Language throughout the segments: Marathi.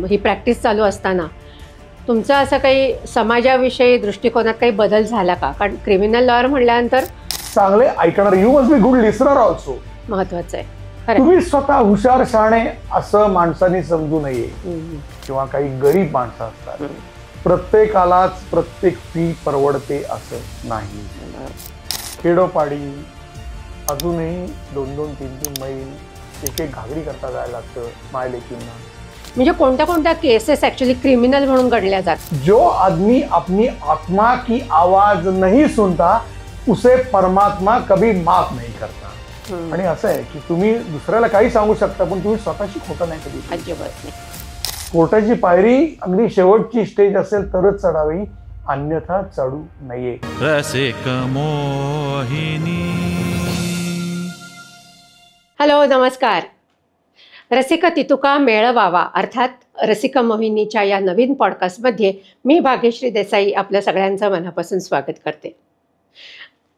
ही प्रॅक्टिस चालू असताना तुमचा असं काही समाजाविषयी दृष्टिकोनात काही बदल झाला का? कारण क्रिमिनल लॉयर म्हणल्यानंतर चांगले ऐकणार, you must be good listener also. महत्वाचं आहे खरं. तुम्ही स्वतः हुशार शहाणे असं माणसांनी समजू नये किंवा काही गरीब माणसं असतात. प्रत्येकालाच प्रत्येक फी परवडते असं नाही. खेडोपाडी अजूनही 2-2, 3-3 मैल एक घागरी करता जायला लागतं मायलेकींना. म्हणजे कोणत्या कोणत्या केसेस ऍक्च्युअली क्रिमिनल म्हणून गणल्या जातात? जो आदमी अपनी आत्मा की आवाज नहीं सुनता उसे परमात्मा कभी माफ नहीं करता. आणि असं आहे की तुम्ही दुसऱ्याला काही सांगू शकता पण तुम्ही स्वतःशी खोटं नाही कधी. अजिबात नाही. कोर्टाची पायरी अगदी शेवटची स्टेज असेल तरच चढावी, अन्यथा चढू नये. रसिक मोहिनी. हॅलो, नमस्कार. रसिक तितुका मेळवावा अर्थात रसिक मोहिनीच्या या नवीन पॉडकास्टमध्ये मी भाग्यश्री देसाई आपल्या सगळ्यांचं मनापासून स्वागत करते.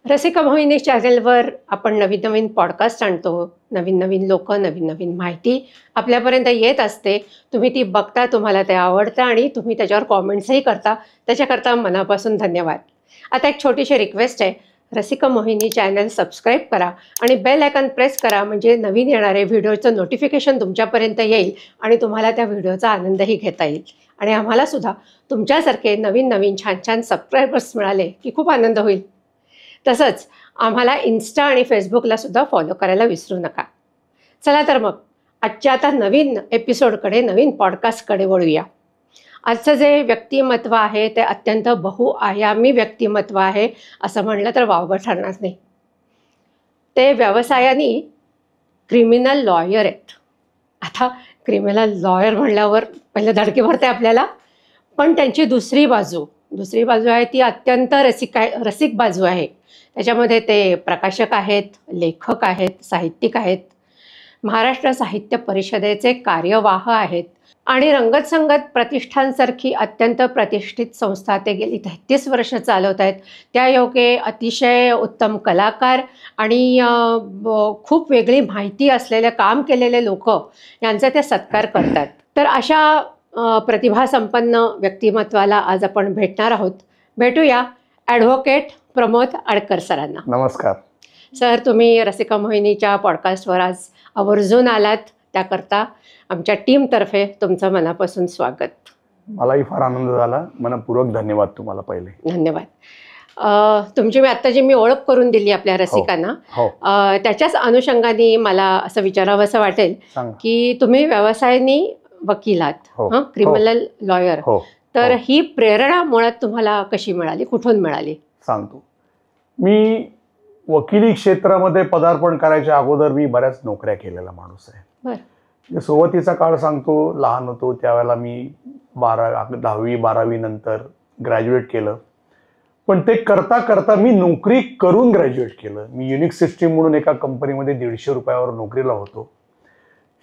रसिक मोहिनी चॅनलवर आपण नवीन नवीन पॉडकास्ट आणतो, नवीन नवीन लोक, नवीन नवीन माहिती आपल्यापर्यंत येत असते. तुम्ही ती बघता, तुम्हाला ते आवडतं आणि तुम्ही त्याच्यावर कॉमेंट्सही करता. त्याच्याकरता मनापासून धन्यवाद. आता एक छोटीशी रिक्वेस्ट आहे, रसिक मोहिनी चॅनल सबस्क्राईब करा आणि बेल आयकॉन प्रेस करा, म्हणजे नवीन येणारे व्हिडिओचं नोटिफिकेशन तुमच्यापर्यंत येईल आणि तुम्हाला त्या व्हिडिओचा आनंदही घेता येईल. आणि आम्हालासुद्धा तुमच्यासारखे नवीन नवीन छान छान सबस्क्रायबर्स मिळाले की खूप आनंद होईल. तसंच आम्हाला इन्स्टा आणि फेसबुकला सुद्धा फॉलो करायला विसरू नका. चला तर मग आजच्या आता नवीन एपिसोडकडे, नवीन पॉडकास्टकडे वळूया. आजचं जे व्यक्तिमत्व आहे ते अत्यंत बहुआयामी व्यक्तिमत्व आहे असं म्हणलं तर वावगं ठरणार नाही. ते व्यवसायाने क्रिमिनल लॉयर आहेत. आता क्रिमिनल लॉयर म्हणल्यावर पहिलं धडके भरते आपल्याला, पण त्यांची दुसरी बाजू आहे ती अत्यंत रसिक बाजू आहे. त्याच्यामध्ये ते प्रकाशक आहेत, लेखक आहेत, साहित्यिक आहेत, महाराष्ट्र साहित्य परिषदेचे कार्यवाह आहेत आणि रंगत संगत प्रतिष्ठानसारखी अत्यंत प्रतिष्ठित संस्था ते गेली 33 वर्ष चालवत आहेत. त्या योगे अतिशय उत्तम कलाकार आणि खूप वेगळी माहिती असलेले काम केलेले लोक यांचा ते सत्कार करतात. तर अशा प्रतिभासंपन्न व्यक्तिमत्वाला आज आपण भेटणार आहोत. भेटूया ॲडव्होकेट प्रमोद आडकर सरांना. नमस्कार सर, तुम्ही रसिका मोहिनीच्या पॉडकास्टवर आज आवर्जून आलात, त्याकरता आमच्या टीमतर्फे तुमचं मनापासून स्वागत. मलाही फार आनंद झाला. मनपूर्वक धन्यवाद तुम्हाला. पहिले धन्यवाद. तुमची आता जी मी ओळख करून दिली आपल्या रसिकांना, त्याच्याच अनुषंगाने मला असं विचारावंसं वाटेल की तुम्ही व्यवसायाने वकील आहात, क्रिमिनल लॉयर. तर ही प्रेरणा मुळात तुम्हाला कशी मिळाली, कुठून मिळाली? सांगतो. मी वकिली क्षेत्रामध्ये पदार्पण करायच्या अगोदर मी बऱ्याच नोकऱ्या केलेला माणूस आहे. सुरुवातीचा काळ सांगतो. लहान होतो त्यावेळेला मी 10वी-12वी नंतर ग्रॅज्युएट केलं. पण ते करता करता मी नोकरी करून ग्रॅज्युएट केलं. मी युनिक सिस्टीम म्हणून एका कंपनीमध्ये 150 रुपयावर नोकरीला होतो.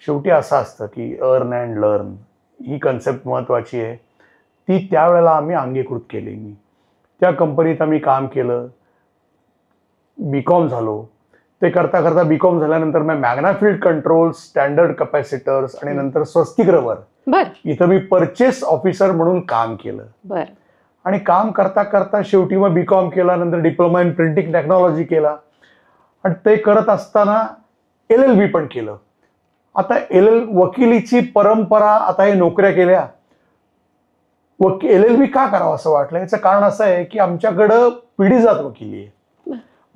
शेवटी असं असतं की earn and learn he concept महत्त्वाची आहे. ती त्यावेळेला आम्ही अंगीकृत केली. मी त्या कंपनीत आम्ही काम केलं. BCom झालो. ते करता करता BCom झाल्यानंतर मी मॅग्नाफिल्ड कंट्रोल्स, स्टँडर्ड कॅपॅसिटर्स आणि नंतर स्वस्तिक रबर इथं मी परचेस ऑफिसर म्हणून काम केलं. आणि काम करता करता शेवटी मग BCom केला, नंतर डिप्लोमा इन प्रिंटिंग टेक्नॉलॉजी केला आणि ते करत असताना LLB पण केलं. आता वकिलीची परंपरा, आता हे नोकऱ्या केल्या, LLB का करावं असं वाटलं? याचं कारण असं आहे की आमच्याकडं पिढीजात वकिली आहे.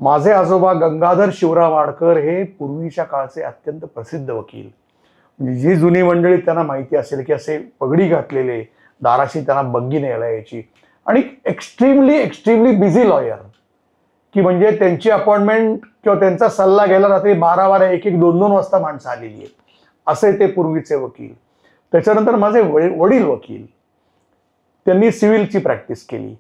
माझे आजोबा गंगाधर शिवराव आडकर हे पूर्वीच्या काळचे अत्यंत प्रसिद्ध वकील. म्हणजे जी जुनी मंडळी त्यांना माहिती असेल की असे पगडी घातलेले, दाराशी त्यांना बग्गी न्यायला यायची आणि एक्स्ट्रीमली बिझी लॉयर, की म्हणजे त्यांची अपॉइंटमेंट किंवा त्यांचा सल्ला घ्यायला रात्री 12-12, 1-1, 2-2 वाजता माणसं आलेली आहेत. असे ते पूर्वीचे वकील. त्याच्यानंतर माझे वडील वकील, त्यांनी सिव्हिलची प्रॅक्टिस केली.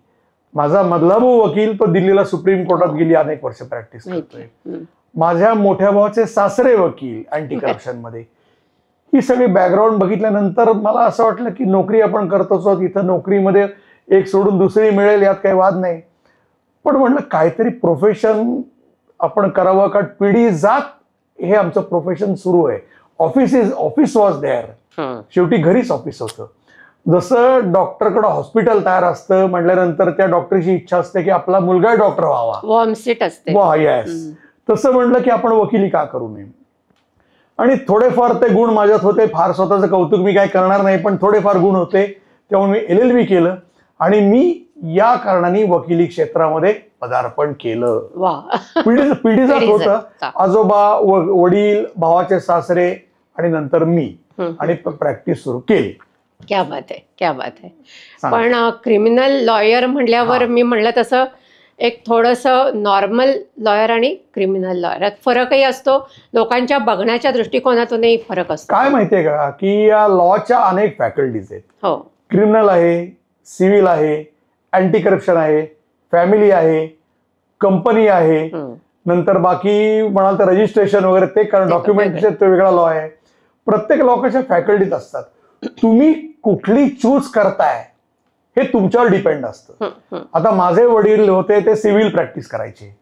माझा मधला भाऊ वकील, तो दिल्लीला सुप्रीम कोर्टात गेली, अनेक वर्ष प्रॅक्टिस करतोय. माझ्या मोठ्या भावाचे सासरे वकील अँटी करप्शन मध्ये. ही सगळी बॅकग्राऊंड बघितल्यानंतर मला असं वाटलं की नोकरी आपण करतोच, इथं नोकरीमध्ये एक सोडून दुसरी मिळेल यात काही वाद नाही. पण म्हटलं काहीतरी प्रोफेशन आपण करावं, कारण पिढी जात हे आमचं प्रोफेशन सुरू आहे. Office was there. शेवटी घरीच ऑफिस होतं. जसं डॉक्टरकडे हॉस्पिटल तयार असतं म्हटल्यानंतर त्या डॉक्टरची इच्छा असते की आपला मुलगा डॉक्टर व्हावा, वॉर्म सीट असते. येस. तसं म्हणलं की आपण वकिली का करू नये. आणि थोडेफार ते गुण माझ्यात होते. फार स्वतःचं कौतुक मी काय करणार नाही, पण थोडेफार गुण होते. त्यामुळे मी LLB केलं आणि मी या कारणाने वकिली क्षेत्रामध्ये पदार्पण केलं. पिढीजात होतं. आजोबा, वडील, भावाचे सासरे आणि नंतर मी, आणि प्रॅक्टिस सुरू केली. क्या बात आहे, क्या बात आहे. पण क्रिमिनल लॉयर म्हणल्यावर मी म्हणलं तसं एक थोडंसं नॉर्मल लॉयर आणि क्रिमिनल लॉयर फरकही असतो. लोकांच्या बघण्याच्या दृष्टिकोनातूनही फरक असतो. काय माहितीये का की या लॉच्या अनेक फॅकल्टीज आहेत. हो, क्रिमिनल आहे, सिव्हिल आहे, अँटी करप्शन आहे, फॅमिली आहे, कंपनी आहे, नंतर बाकी म्हणाल तर रजिस्ट्रेशन वगैरे ते कारण डॉक्युमेंटचे तो वेगळा लॉ आहे. प्रत्येक लॉच्या फॅकल्टीज असतात. तुम्ही कुठली चूज करताय हे तुमच्यावर डिपेंड असतं. आता माझे वडील होते ते सिव्हिल प्रॅक्टिस करायचे.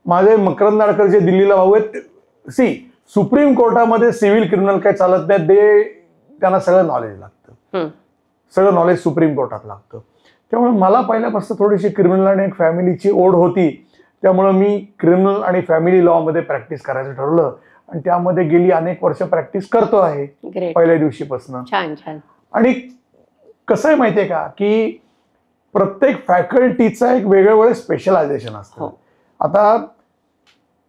माझे मकरंद नाडकर जे दिल्लीला भाऊ आहेत, सुप्रीम कोर्टामध्ये सिव्हिल क्रिमिनल काय चालत नाही. त्यांना सगळं नॉलेज लागतं, सगळं नॉलेज सुप्रीम कोर्टात लागतं. त्यामुळे मला पहिल्यापासून थोडीशी क्रिमिनल आणि एक फॅमिलीची ओढ होती. त्यामुळे मी क्रिमिनल आणि फॅमिली लॉ मध्ये प्रॅक्टिस करायचं ठरवलं आणि त्यामध्ये गेली अनेक वर्ष प्रॅक्टिस करतो आहे पहिल्या दिवशीपासून. छान छान. आणि कसं आहे माहितीये का की प्रत्येक फॅकल्टीचं एक वेगळं स्पेशलायझेशन असतं. आता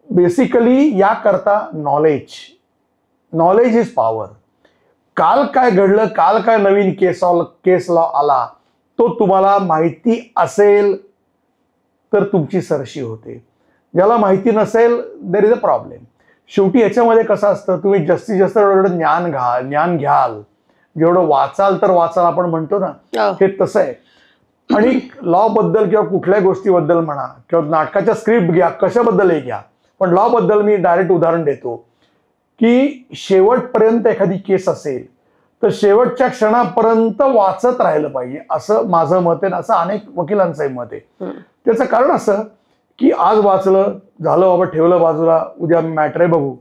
बेसिकली याकरता नॉलेज इज पॉवर. काल काय घडलं, काल काय नवीन केस लॉ आला, तो तुम्हाला माहिती असेल तर तुमची सरशी होते. ज्याला माहिती नसेल देर इज अ प्रॉब्लेम. शेवटी याच्यामध्ये कसं असतं, तुम्ही जास्तीत जास्त एवढं ज्ञान घ्याल, जेवढं वाचाल तर वाचाल आपण म्हणतो ना, हे तसं आहे. आणि लॉ बद्दल किंवा कुठल्याही गोष्टीबद्दल म्हणा किंवा नाटकाच्या स्क्रिप्ट घ्या, कशाबद्दलही घ्या, पण लॉ बद्दल मी डायरेक्ट उदाहरण देतो की शेवटपर्यंत एखादी केस असेल तर शेवटच्या क्षणापर्यंत वाचत राहिलं पाहिजे, असं माझं मत आहे. असं अनेक वकिलांचंही मत आहे. त्याचं कारण असं की आज वाचलं झालं बाबा, ठेवलं बाजूला, उद्या मॅटर आहे बघू,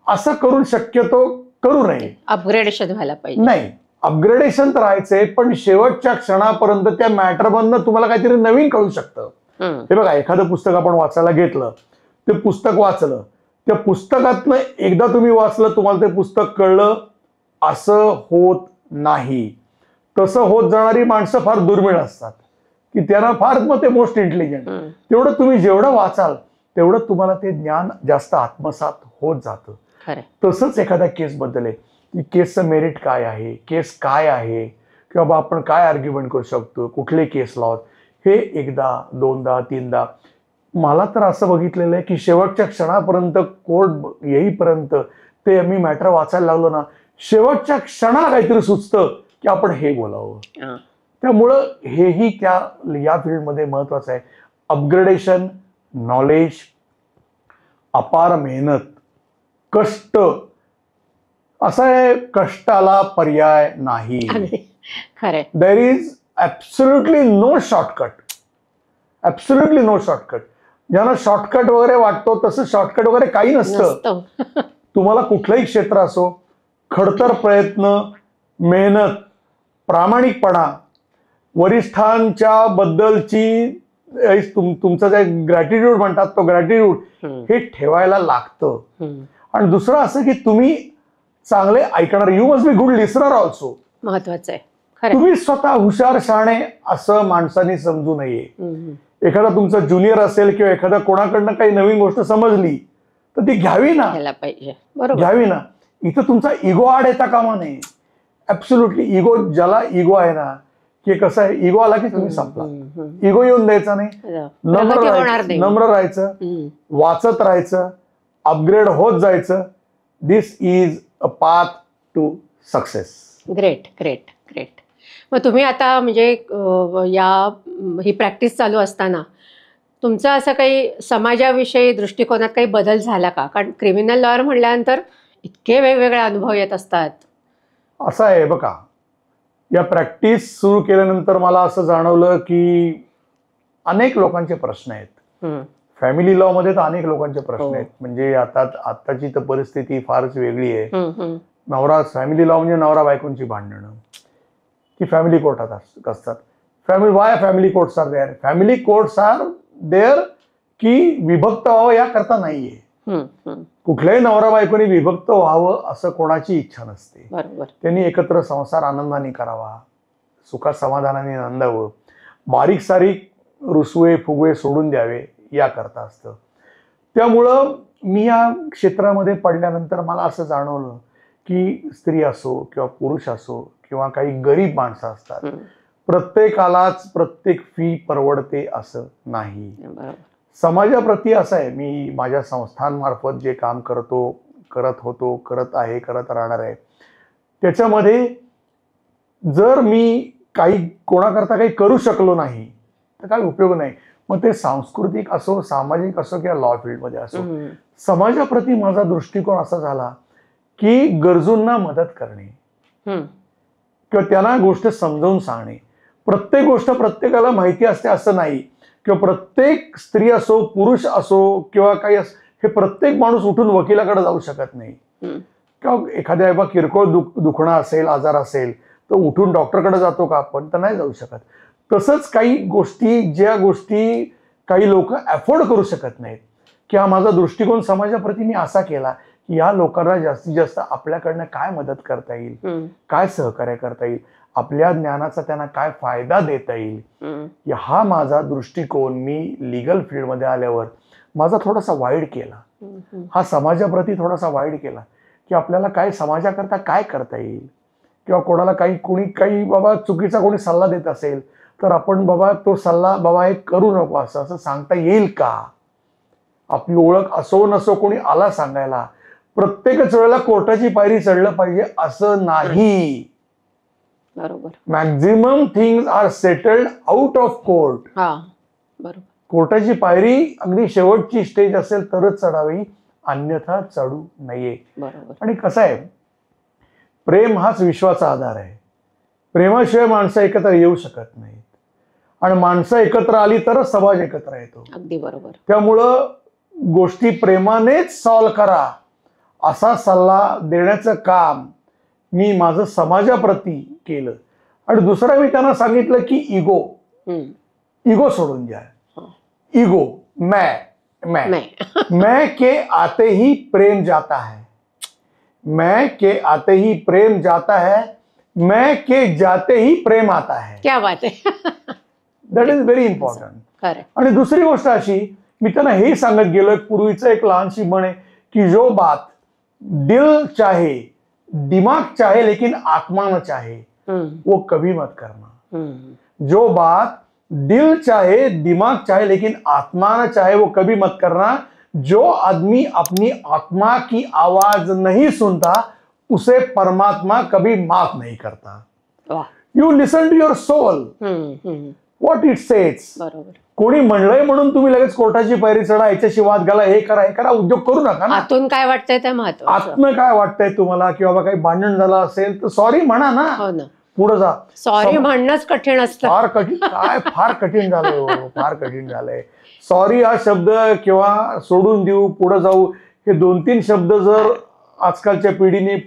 असं करून शक्यतो करू नये. अपग्रेडेशन व्हायला पाहिजे. नाही, अपग्रेडेशन तर राहायचंय, पण शेवटच्या क्षणापर्यंत त्या मॅटरमधनं तुम्हाला काहीतरी नवीन कळू शकतं. हे बघा, एखादं पुस्तक आपण वाचायला घेतलं, ते पुस्तक वाचलं, त्या पुस्तकातनं एकदा तुम्ही वाचलं, तुम्हाला ते पुस्तक कळलं असं होत नाही. तसं होत जाणारी माणसं फार दुर्मिळ असतात की त्यांना फार मग ते मोस्ट इंटेलिजंट. तेवढं तुम्ही जेवढं वाचाल तेवढं तुम्हाला ते ज्ञान जास्त आत्मसात होत जातं. तसंच एखाद्या केस बद्दल आहे की केसचं मेरिट काय आहे, केस काय आहे, किंवा आपण काय आर्ग्युमेंट करू शकतो, कुठले केस लॉ, हे एकदा दोनदा तीनदा. मला तर असं बघितलेलं आहे की शेवटच्या क्षणापर्यंत कोर्ट येईपर्यंत ते मी मॅटर वाचायला लागलो ना, शेवटच्या क्षणाला काहीतरी सुचतं की आपण हे बोलावं. त्यामुळं हेही या फील्डमध्ये महत्वाचं आहे. अपग्रेडेशन, नॉलेज, अपार मेहनत, कष्ट. असं आहे, कष्टाला पर्याय नाही. There is absolutely no shortcut. Absolutely no shortcut. ज्यांना शॉर्टकट वगैरे वाटतो तसं शॉर्टकट वगैरे काही नसतं. तुम्हाला कुठलंही क्षेत्र असो, खडतर प्रयत्न, मेहनत, प्रामाणिकपणा, वरिष्ठांच्या बद्दलची तुमचं जे ग्रॅटिट्यूड म्हणतात तो ग्रॅटिट्यूड हे ठेवायला लागतं. आणि दुसरं असं की तुम्ही चांगले ऐकणार, you must be good listener also. महत्वाचं आहे. तुम्ही स्वतः हुशार शहाणे असं माणसाने समजू नये. एखादा तुमचा ज्युनियर असेल किंवा एखादा कोणाकडनं काही नवीन गोष्ट समजली तर ती घ्यावी ना, घ्यावी ना. इथं तुमचा इगो आड येता कामा नये. ऍब्सोल्युटली इगो, ज्याला इगो आहे ना, की कसं आहे, इगो आला की तुम्ही संपला. इगो येऊन द्यायचा नाही, नम्र राहायचं, वाचत राहायचं, अपग्रेड होत जायचं. This is a path to success. Great great great. मग तुम्ही आता म्हणजे ही प्रॅक्टिस चालू असताना तुमचं असं काही समाजाविषयी दृष्टिकोनात काही बदल झाला का? कारण क्रिमिनल लॉयर म्हणल्यानंतर इतके वेगवेगळे अनुभव येत असतात. असं आहे बघा, या प्रॅक्टिस सुरू केल्यानंतर मला असं जाणवलं की अनेक लोकांचे प्रश्न आहेत. फॅमिली लॉ मध्ये तर अनेक लोकांचे प्रश्न आहेत. म्हणजे आताची तर परिस्थिती फारच वेगळी आहे. फॅमिली लॉ म्हणजे नवरा बायकोंची भांडणं की फॅमिली कोर्टात असतात. Why family courts are there? Family courts are there की विभक्त व्हावं याकरता नाहीये. कुठल्याही नवरा बायकोनी विभक्त व्हावं असं कोणाची इच्छा नसते. त्यांनी एकत्र संसार आनंदाने करावा, सुखा समाधानाने नांदावं, बारीक सारीक रुसवे फुगवे सोडून द्यावे याकरता असतं. त्यामुळं मी या क्षेत्रामध्ये पडल्यानंतर मला असं जाणवलं की स्त्री असो किंवा पुरुष असो किंवा काही गरीब माणसं असतात, प्रत्येकालाच प्रत्येक फी परवडते असं नाही. समाजाप्रती असं आहे, मी माझ्या संस्थांमार्फत जे काम करत होतो, करत राहणार आहे, त्याच्यामध्ये जर मी कोणाकरता काही करू शकलो नाही तर काही उपयोग नाही. मग ते सांस्कृतिक असो, सामाजिक असो किंवा लॉ फील्डमध्ये असो, समाजाप्रती माझा दृष्टिकोन असा झाला की गरजूंना मदत करणे किंवा त्यांना गोष्ट समजावून सांगणे. प्रत्येक गोष्ट प्रत्येकाला माहिती असते असं नाही, किंवा प्रत्येक स्त्री असो पुरुष असो किंवा काही हे प्रत्येक माणूस उठून वकिलाकडे जाऊ शकत नाही. किंवा एखाद्या किरकोळ दुखणं असेल, आजार असेल तर उठून डॉक्टरकडे जातो का आपण? तर नाही जाऊ शकत. तसंच काही गोष्टी, ज्या गोष्टी काही लोक अफोर्ड करू शकत नाहीत, किंवा माझा दृष्टिकोन समाजाप्रती मी असा केला की या लोकांना जास्तीत जास्त आपल्याकडनं काय मदत करता येईल, काय सहकार्य करता येईल, आपल्या ज्ञानाचा त्यांना काय फायदा देता येईल, हा माझा दृष्टिकोन मी लीगल फील्डमध्ये आल्यावर माझा थोडासा वाईड केला. हा समाजाप्रती थोडासा वाईड केला की आपल्याला काय समाजाकरता काय करता येईल, किंवा कोणाला काही बाबा चुकीचा कोणी सल्ला देत असेल तर आपण बाबा तो सल्ला बाबा हे करू नको असं सांगता येईल का? आपली ओळख असो नसो कोणी आला सांगायला, प्रत्येकच वेळेला कोर्टाची पायरी चढलं पाहिजे असं नाही. बरोबर. Maximum things are settled out of court. बरोबर. कोर्टाची पायरी अगदी शेवटची स्टेज असेल तरच चढावी, अन्यथा चढू नये. आणि कसं आहे, प्रेम हाच विश्वाचा आधार आहे. प्रेमाशिवाय माणसं एकत्र येऊ शकत नाहीत, आणि माणसं एकत्र आली तरच समाज एकत्र येतो. अगदी बरोबर. त्यामुळं गोष्टी प्रेमानेच सॉल्व्ह करा असा सल्ला देण्याचं काम मी माझं समाजाप्रती केलं. आणि दुसरं मी त्यांना सांगितलं की इगो सोडून द्या. इगो मैं के आते ही प्रेम जाता है, मैं के आते ही प्रेम जाता है, मैं के जाते ही प्रेम आता है. क्या बात आहे. That is very important. आणि दुसरी गोष्ट अशी, मी त्यांना हे सांगत गेलो, पूर्वीचं एक लहानशी म्हण आहे की जो बात दिल चाहे दिमाग चाहे लेकिन आत्मा न चाहे वो कभी मत करना. जो बात दिल चाहे दिमाग चाहे लेकिन आत्मा न चाहे वो कभी मत करना. जो आदमी अपनी आत्मा की आवाज नहीं सुनता उसे परमात्मा कभी माफ नहीं करता. You listen to your soul, what it says. कोणी म्हणलंय म्हणून तुम्ही लगेच कोर्टाची पायरी चढा, याच्याशी वाद घाला, हे करा उद्योग करू नका ना. आतून काय वाटतंय ते महत्त्वाचं. आतनं काय वाटतंय तुम्हाला, किंवा काही भांडण झालं असेल तर सॉरी म्हणा ना. हो ना. पुढे जा. सॉरी म्हणणंच कठीण असतं. फार कठीण झालंय, फार कठीण झालंय. सॉरी हा शब्द किंवा सोडून देऊ, पुढे जाऊ, हे 2-3 शब्द जर आजकालच्या पिढीने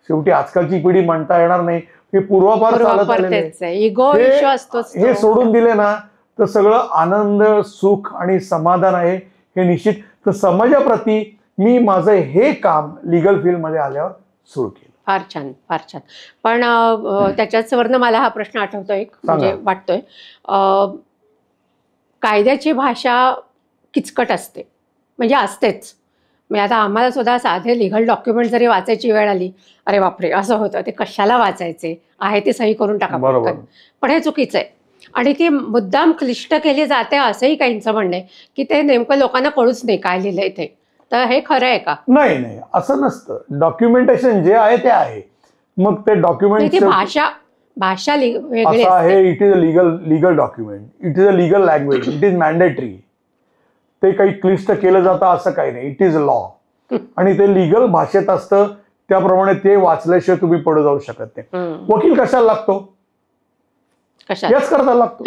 शेवटी आजकालची पिढी म्हणता येणार नाही, हे पूर्वापार चालत आलेले, इगो इश्यू असतोच. हे सोडून दिले ना तर सगळं आनंद, सुख आणि समाधान आहे हे निश्चित. तर समाजाप्रती मी माझं हे काम लीगल फील्डमध्ये आल्यावर सुरू केलं. फार छान, फार छान. पण त्याच्याच वरनं मला हा प्रश्न आठवतोय, एक म्हणजे वाटतोय, कायद्याची भाषा किचकट असते, म्हणजे असतेच. म्हणजे आता आम्हाला सुद्धा साधे लिगल डॉक्युमेंट जरी वाचायची वेळ आली, अरे बापरे असं होतं, ते कशाला वाचायचे, आहे ते सही करून टाका. पण हे चुकीचं आहे, आणि ती मुद्दाम क्लिष्ट केली जाते असंही काहींचं म्हणणं आहे की ते नेमकं लोकांना कळूच नाही काय लिहिलंय ते. तर हे खरं आहे का? नाही, असं नसतं. डॉक्युमेंटेशन जे आहे ते आहे. मग ते डॉक्युमेंट भाषा वेगळी आहे. It is a legal document, it is a legal language, it is mandatory. ते काही क्लिष्ट केलं जातं असं काही नाही. इट इज लॉ, आणि ते लीगल भाषेत असतं, त्याप्रमाणे ते वाचल्याशिवाय तुम्ही पुढे जाऊ शकत नाही. वकील कशाला लागतो? याच करता लागतो.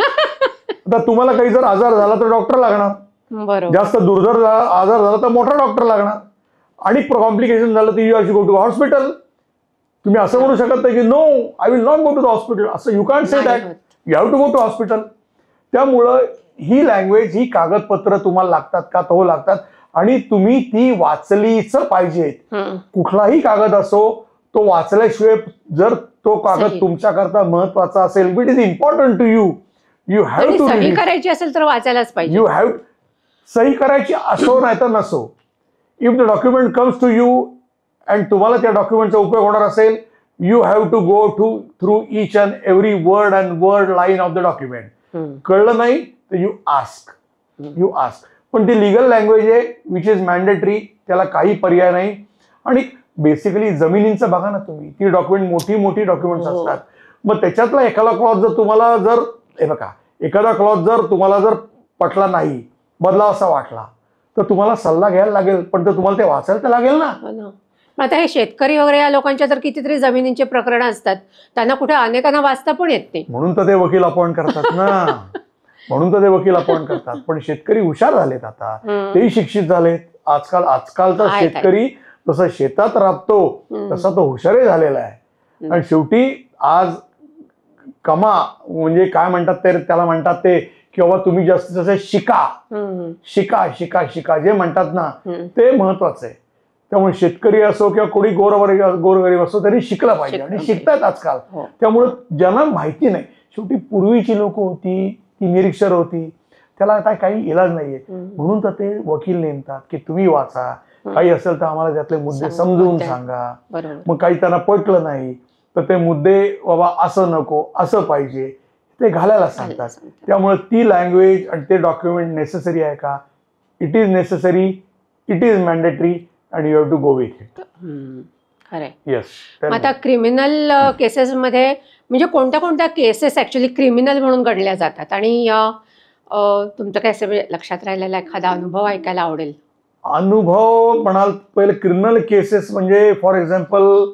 आता तुम्हाला काही जर आजार झाला तर डॉक्टर लागणार, बरोबर. जास्त दुर्धर आजार झाला तर मोठा डॉक्टर लागणार, आणि कॉम्प्लिकेशन झालं तर you have to go to hospital. तुम्ही असं म्हणू शकत नाही की no I will not go to the hospital, असं you can't say that. You have to go to hospital. त्यामुळं ही लँग्वेज, ही कागदपत्र तुम्हाला लागतात का, तो लागतात, आणि तुम्ही ती वाचलीच पाहिजेत. कुठलाही कागद असो, तो वाचल्याशिवाय, जर तो कागद तुमच्याकरता महत्वाचा असेल, it is important to you, you have to सही करायची असेल तर वाचायलाच पाहिजे. यू हॅव सही करायची असो नाही तर नसो. If the document comes to you and तुम्हाला त्या डॉक्युमेंटचा उपयोग होणार असेल, you have to go through each and every word and word line of the document. कळलं नाही तर यू आस्क. पण ती लिगल लँग्वेज आहे विच इज मॅन्डेटरी, त्याला काही पर्याय नाही. आणि बेसिकली जमिनींचं बघा ना तुम्ही, ती डॉक्युमेंट मोठी डॉक्युमेंट्स असतात. मग त्याच्यातला एखादा क्लॉज जर तुम्हाला एखादा क्लॉज जर तुम्हाला पटला नाही, बदलावासा वाटला, तर तुम्हाला सल्ला घ्यायला लागेल, पण तर तुम्हाला ते वाचायला तर लागेल ना. आता हे शेतकरी वगैरे या लोकांच्या तर कितीतरी जमिनींचे प्रकरण असतात, त्यांना कुठे अनेकांना वाचता पण येत नाही. म्हणून तर ते वकील अपॉइंट करतात ना. पण शेतकरी हुशार झालेत आता, तेही शिक्षित झालेत. आजकालचा शेतकरी जसं शेतात राबतो तसा तो हुशारही झालेला आहे. आणि शेवटी आज म्हणजे काय म्हणतात ते, त्याला म्हणतात ते की बाबा तुम्ही जास्तीत जास्त शिका जे म्हणतात ना, ते महत्वाचं आहे. त्यामुळे शेतकरी असो किंवा कोणी गोरगरीब असो, त्यांनी शिकलं पाहिजे, आणि शिकतात आजकाल. त्यामुळे ज्यांना माहिती नाही, शेवटी पूर्वीची लोक होती, ती निरीक्षर होती, त्याला आता काही इलाज नाहीये, म्हणून तर ते वकील नेमतात की तुम्ही वाचा, काही असेल तर आम्हाला त्यातले मुद्दे समजवून सांगा. मग काही त्यांना पटलं नाही तर ते मुद्दे, बाबा असं नको, असं पाहिजे, ते घालायला सांगतात. त्यामुळे ती लँग्वेज आणि ते डॉक्युमेंट नेसेसरी आहे का? It is necessary, it is mandatory, and you have to go with it. खरंय. येस. आता क्रिमिनल केसेसमध्ये म्हणजे कोणत्या केसेस ऍक्च्युली क्रिमिनल म्हणून गणल्या जातात, आणि तुमचं काय असं लक्षात राहिलेला एखादा अनुभव ऐकायला आवडेल? अनुभव म्हणाल, पहिले क्रिमिनल केसेस म्हणजे फॉर एक्झाम्पल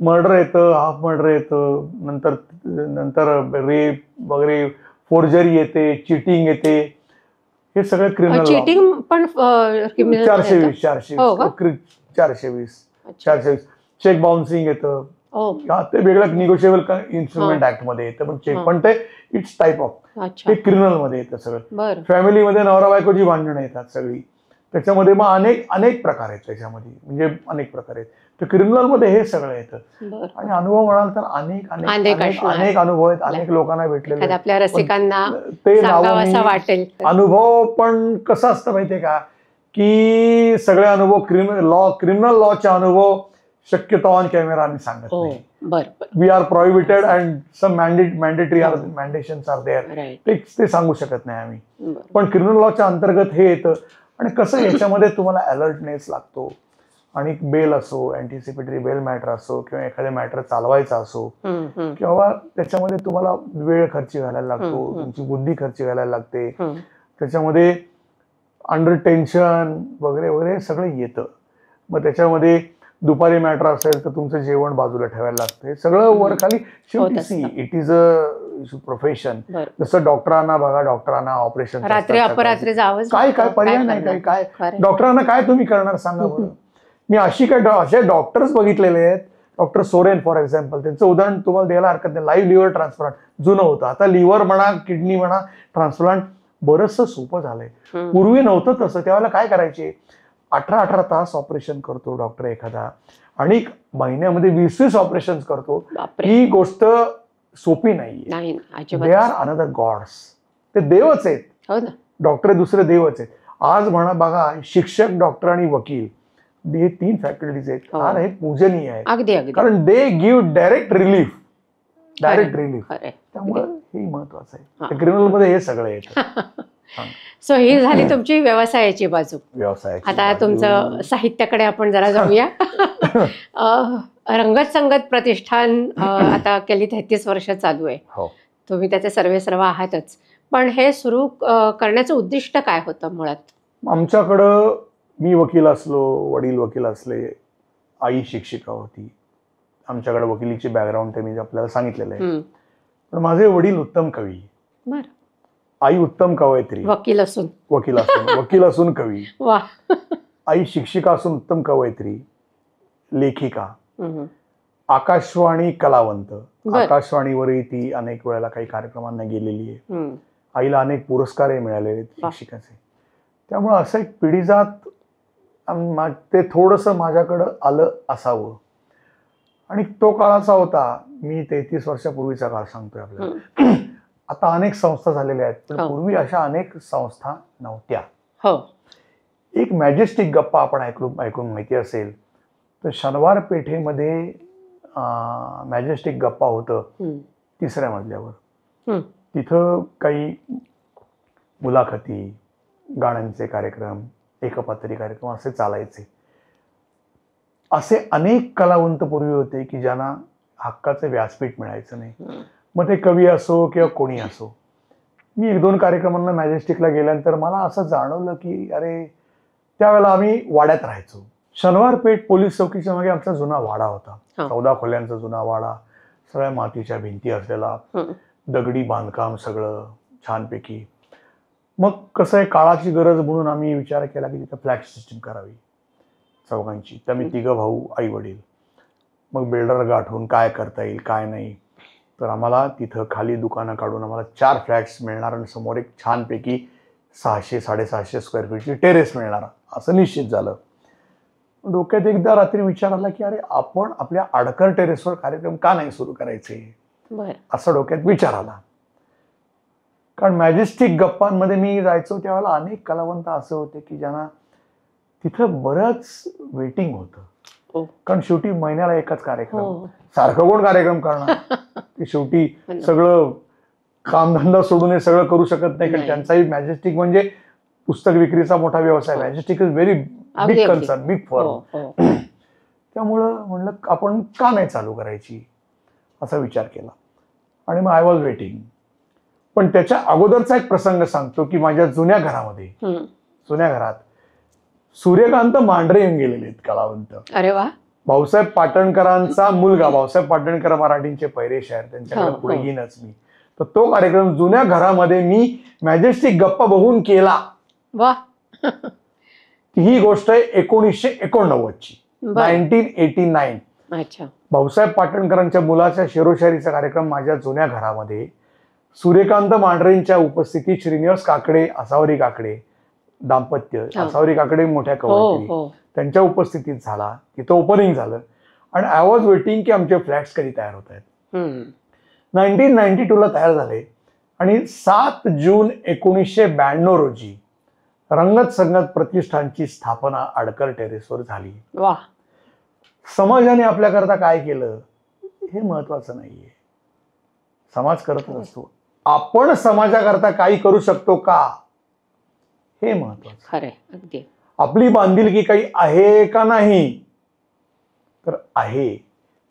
मर्डर येतं, हाफ मर्डर येतं, नंतर रेप वगैरे, फोर्जरी येते, चिटिंग येते, हे सगळं क्रिमिनल. चिटिंग पण 420 चेक बाउन्सिंग येतं, ते वेगळं निगोशिएबल इन्स्ट्रुमेंट ऍक्ट मध्ये येतं, पण चेक पण ते इट्स टाईप ऑफ, ते क्रिमिनल मध्ये येतं सगळं. फॅमिलीमध्ये नवरा बायकोची भांडणं येतात सगळी, त्याच्यामध्ये मग अनेक प्रकार आहेत, त्याच्यामध्ये म्हणजे अनेक प्रकार आहेत. तर क्रिमिनल मध्ये हे सगळं येतं. आणि अनुभव म्हणाल तर अनेक अनुभव आहेत, अनेक लोकांना भेटलेले आपल्या रसिकांना ते वाटेल. अनुभव पण कसं असतं माहितीये का, की सगळे अनुभव क्रिमिनल लॉचे अनुभव शक्यतो ऑन कॅमेरा आम्ही सांगत नाही. We are prohibited and some mandatory mandations are there, ते सांगू शकत नाही आम्ही. पण क्रिमिनल लॉच्या अंतर्गत हे येतं. आणि कसं याच्यामध्ये तुम्हाला अलर्टनेस लागतो, आणि बेल असो, अँटिसिपेटरी बेल मॅटर असो, किंवा एखाद्या मॅटर चालवायचा असो, किंवा त्याच्यामध्ये तुम्हाला वेळ खर्ची घालायला लागतो, तुमची बुद्धी खर्ची घालायला लागते, त्याच्यामध्ये अंडर टेन्शन वगैरे वगैरे सगळं येतं. मग त्याच्यामध्ये दुपारी मॅटर असेल तर तुमचं जेवण बाजूला ठेवायला लागतं, सगळं वर खाली. शेवटी इट इज अ प्रोफेशन. जसं डॉक्टरांना ऑपरेशन रात्री अपरात्री जावं, काय पर्याय नाही, काय डॉक्टरांना काय तुम्ही करणार सांगा बरं. मी असे डॉक्टर्स बघितलेले आहेत, डॉक्टर सोरेन फॉर एक्झाम्पल, त्यांचं उदाहरण तुम्हाला द्यायला हरकत नाही. लाईव्ह लिव्हर ट्रान्सप्लांट जुनं होतं, आता लिव्हर म्हणा, किडनी म्हणा, ट्रान्सप्लांट बरंचसं सोपं झालंय. पूर्वी नव्हतं तसं. त्यावेळेला काय करायचे, 18 तास ऑपरेशन करतो डॉक्टर एखादा, आणि महिन्यामध्ये 20 ऑपरेशन करतो. ही गोष्ट सोपी नाही. They are another gods. ते देवच आहेत, डॉक्टर दुसरे देवच आहेत. आज म्हणा बघा, शिक्षक, डॉक्टर आणि वकील, हे 3 फॅकल्टीज आहेत, फार हे पूजनीय आहेत, कारण दे गिव्ह डायरेक्ट रिलीफ. त्यामुळे हे महत्वाचं आहे. क्रिमिनल मध्ये हे सगळं येतं. सो ही झाली तुमची व्यवसायाची बाजू. आता तुमचं साहित्याकडे आपण जरा जाऊया. रंगत संगत प्रतिष्ठान आता गेली 33 वर्ष चालू आहे. तुम्ही त्याचे सर्व आहातच, पण हे सुरू करण्याचं उद्दिष्ट काय होतं मुळात? आमच्याकडं मी वकील असलो, वडील वकील असले, आई शिक्षिका होती, आमच्याकडे वकिलीची बॅकग्राऊंड त्यांनी आपल्याला सांगितलेलं आहे. पण माझे वडील उत्तम कवी, आई उत्तम कवयित्री, वकील असून वकील असून कवी. वा. आई शिक्षिका असून उत्तम कवयित्री, लेखिका, हम्म. आकाशवाणी कलावंत. बर. आकाशवाणीवरही ती अनेक वेळेला काही कार्यक्रमांना गेलेली आहे. हम्म. आईला अनेक पुरस्कारही मिळालेले आहेत शिक्षिकाचे. त्यामुळे असं एक पिढीजात ते थोडंसं माझ्याकडं आलं असावं. आणि तो काळाचा होता, मी 33 वर्षापूर्वीचा काळ सांगतोय आपल्याला. आता अनेक संस्था झालेल्या आहेत, पण पूर्वी अशा अनेक संस्था नव्हत्या. हो. एक मॅजेस्टिक गप्पा आपण ऐकून माहिती असेल तर शनिवार पेठेमध्ये मॅजेस्टिक गप्पा होतं 3ऱ्या मजल्यावर. तिथं काही मुलाखती, गाण्यांचे कार्यक्रम, एकपात्री कार्यक्रम असे चालायचे. असे अनेक कलावंत पूर्वी होते की ज्यांना हक्काचे व्यासपीठ मिळायचं नाही. मग ते कवी असो किंवा कोणी असो. मी 1-2 कार्यक्रमांना मॅजेस्टिकला गेल्यानंतर मला असं जाणवलं की अरे, त्यावेळेला आम्ही वाड्यात राहायचो. शनिवार पेठ पोलीस चौकीच्या मागे आमचा जुना वाडा होता. 14 खोल्यांचा जुना वाडा, सगळ्या मातीच्या भिंती असलेला, दगडी बांधकाम सगळं छानपैकी. मग कसं आहे, काळाची गरज म्हणून आम्ही विचार केला की तिथं फ्लॅट सिस्टीम करावी चौघांची. तर मी 3 भाऊ, आई वडील. मग बिल्डर गाठून काय करता येईल काय नाही, तर आम्हाला तिथं खाली दुकानं काढून आम्हाला 4 फ्लॅट्स मिळणार आणि समोर एक छानपैकी 600-650 स्क्वेअर फीटची टेरेस मिळणार असं निश्चित झालं. डोक्यात एकदा रात्री विचार आला की अरे, आपण आपल्या आडकर टेरेसवर कार्यक्रम का नाही सुरू करायचे, असं डोक्यात विचार आला. कारण मॅजेस्टिक गप्पांमध्ये मी जायचो त्यावेळेला अनेक कलावंत असे होते की ज्यांना तिथं बरंच वेटिंग होतं. कारण शेवटी महिन्याला एकच कार्यक्रम, सारखं कोण कार्यक्रम करणार. ते शेवटी सगळं कामधंदा सोडून हे सगळं करू शकत नाही. कारण त्यांचाही मॅजेस्टिक म्हणजे पुस्तक विक्रीचा मोठा व्यवसाय. Majestic is very big concern, big firm. त्यामुळं म्हणलं आपण का नाही चालू करायची असा विचार केला. आणि मग आय वॉज वेटिंग. पण त्याच्या अगोदरचा एक प्रसंग सांगतो की माझ्या जुन्या घरात सूर्यकांत मांढरे येऊन गेलेले आहेत कलावंत. अरे वा. भाऊसाहेब पाटणकरांचा मुलगा. भाऊसाहेब पाटणकर मराठींचे पैरे शायर, त्यांच्याकडे पुढे येईनच मी. तर तो कार्यक्रम जुन्या घरामध्ये मी मॅजेस्टिक गप्पा बघून केला. वा. ही गोष्ट आहे 1989ची, 1989. अच्छा. भाऊसाहेब पाटणकरांच्या मुलाच्या शेरोशायरीचा कार्यक्रम माझ्या जुन्या घरामध्ये सूर्यकांत मांढरेंच्या उपस्थितीत श्रीनिवास काकडे, असावरी काकडे दाम्पत्य, असावरी काकडे मोठ्या कवयित्री, त्यांच्या उपस्थितीत झाला. तिथं ओपनिंग झालं आणि आय वॉज वेटिंग की आमचे फ्लॅट्स कधी तयार होत आहेत. 1992ला तयार झाले आणि 7 जून 1992 रोजी रंगत संगत प्रतिष्ठानची स्थापना आडकर टेरेसवर झाली. वा. समाजाने आपल्याकरता काय केलं हे महत्वाचं नाहीये. समाज करत असतो, आपण समाजाकरता काही करू शकतो का हे महत्वाचं. खरंय, अगदी. आपली बांधिलकी काही आहे का नाही, तर आहे.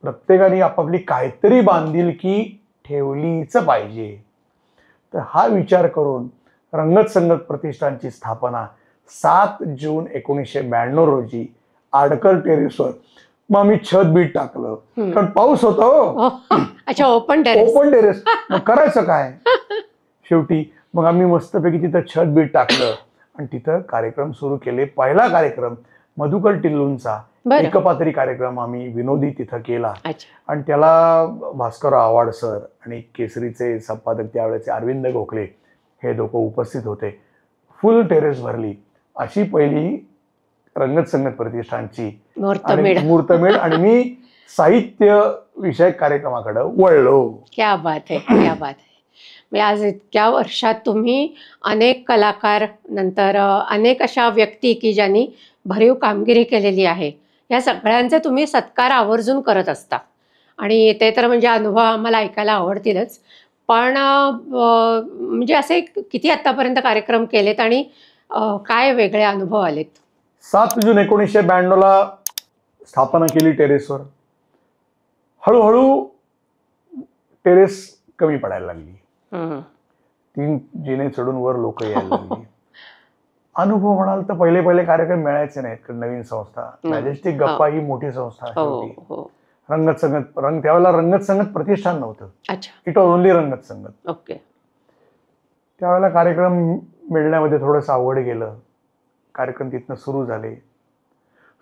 प्रत्येकाने आपापली काहीतरी बांधिलकी ठेवलीच पाहिजे. तर हा विचार करून रंगत संगत प्रतिष्ठानची स्थापना 7 जून 1992 रोजी आडकर टेरेसवर. मग आम्ही छत बीट टाकलं, कारण पाऊस होता. अच्छा, ओपन टेरेस. मग करायचं काय शेवटी. मग आम्ही मस्तपैकी तिथं छत बीट टाकलं आणि तिथं कार्यक्रम सुरू केले. पहिला कार्यक्रम मधुकर टिल्लूंचा एकपात्री कार्यक्रम आम्ही विनोदी तिथं केला. आणि त्याला भास्करराव आव्हाड सर आणि केसरीचे संपादक त्यावेळेचे अरविंद गोखले हे दोघं उपस्थित होते. फुल टेरेस भरली. अशी पहिली रंगत संगत प्रतिष्ठानची मुहूर्तमेढ. आणि मी साहित्य विषयक कार्यक्रमाकडे वळलो. क्या बात है, क्या बात है. म्हणजे आज इतक्या वर्षात तुम्ही अनेक कलाकार, नंतर अनेक अशा व्यक्ती की ज्यांनी भरीव कामगिरी केलेली आहे, या सगळ्यांचे तुम्ही सत्कार आवर्जून करत असता. आणि ते तर म्हणजे अनुभव आम्हाला ऐकायला आवडतीलच. पण म्हणजे असे किती आतापर्यंत कार्यक्रम केलेत आणि काय वेगळे अनुभव आलेत? 7 जून 1992ला स्थापना केली टेरेसवर. हळूहळू टेरेस कमी पडायला लागली. 3 जिने चढून वर लोक यायला लागली. अनुभव म्हणाल तर पहिले कार्यक्रम मिळायचे नाहीत, कारण नवीन संस्था. मॅजेस्टिक गप्पा ही मोठी संस्था आहे. रंगत संगत त्यावेळेला रंगत संगत प्रतिष्ठान नव्हतं. इट वॉज ओनली रंगत संगत. ओके. त्यावेळेला कार्यक्रम मिळण्यामध्ये थोडंसं अवघड गेलं. कार्यक्रम तिथनं सुरू झाले.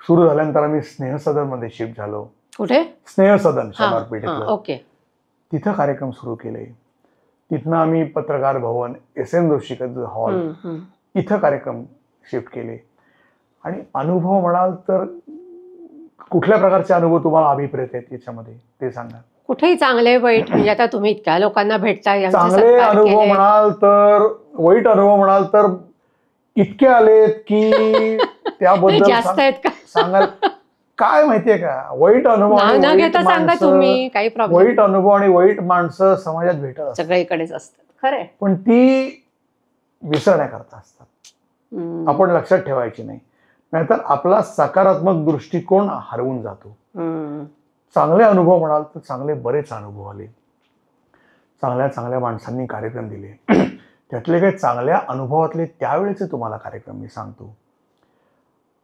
सुरू झाल्यानंतर आम्ही स्नेहसदनमध्ये शिफ्ट झालो. कुठे? स्नेहसदन शनिवार पेठेतलं. ओके. तिथं कार्यक्रम सुरू केले. तिथनं आम्ही पत्रकार भवन, SM जोशी हॉल, इथं कार्यक्रम शिफ्ट केले. आणि अनुभव म्हणाल तर कुठल्या प्रकारचे अनुभव तुम्हाला अभिप्रेत आहेत याच्यामध्ये ते सांगा. कुठेही चांगले वाईट, म्हणजे आता तुम्ही इतक्या लोकांना भेटता, यांचे चांगले सत्कार अनुभव केले. म्हणाल तर, वाईट अनुभव म्हणाल तर इतके आलेत की त्याबद्दल जास्त आहेत का? सांगाल काय माहितीये का, वाईट अनुभव नाव आणि न वाईट घेता सांगा माणसं, तुम्ही, काही प्रॉब्लेम. वाईट अनुभव आणि वाईट माणसं समाजात भेटत असतात. सगळीकडेच असतात, खरंय. पण ती विसरण्याकरता असतात. आपण लक्षात ठेवायची नाही, नाहीतर आपला सकारात्मक दृष्टिकोन हरवून जातो. चांगले अनुभव म्हणाल तर चांगले बरेच अनुभव आले. चांगल्या चांगल्या माणसांनी कार्यक्रम दिले. त्यातले काही चांगल्या अनुभवातले त्यावेळेचे तुम्हाला कार्यक्रम मी सांगतो.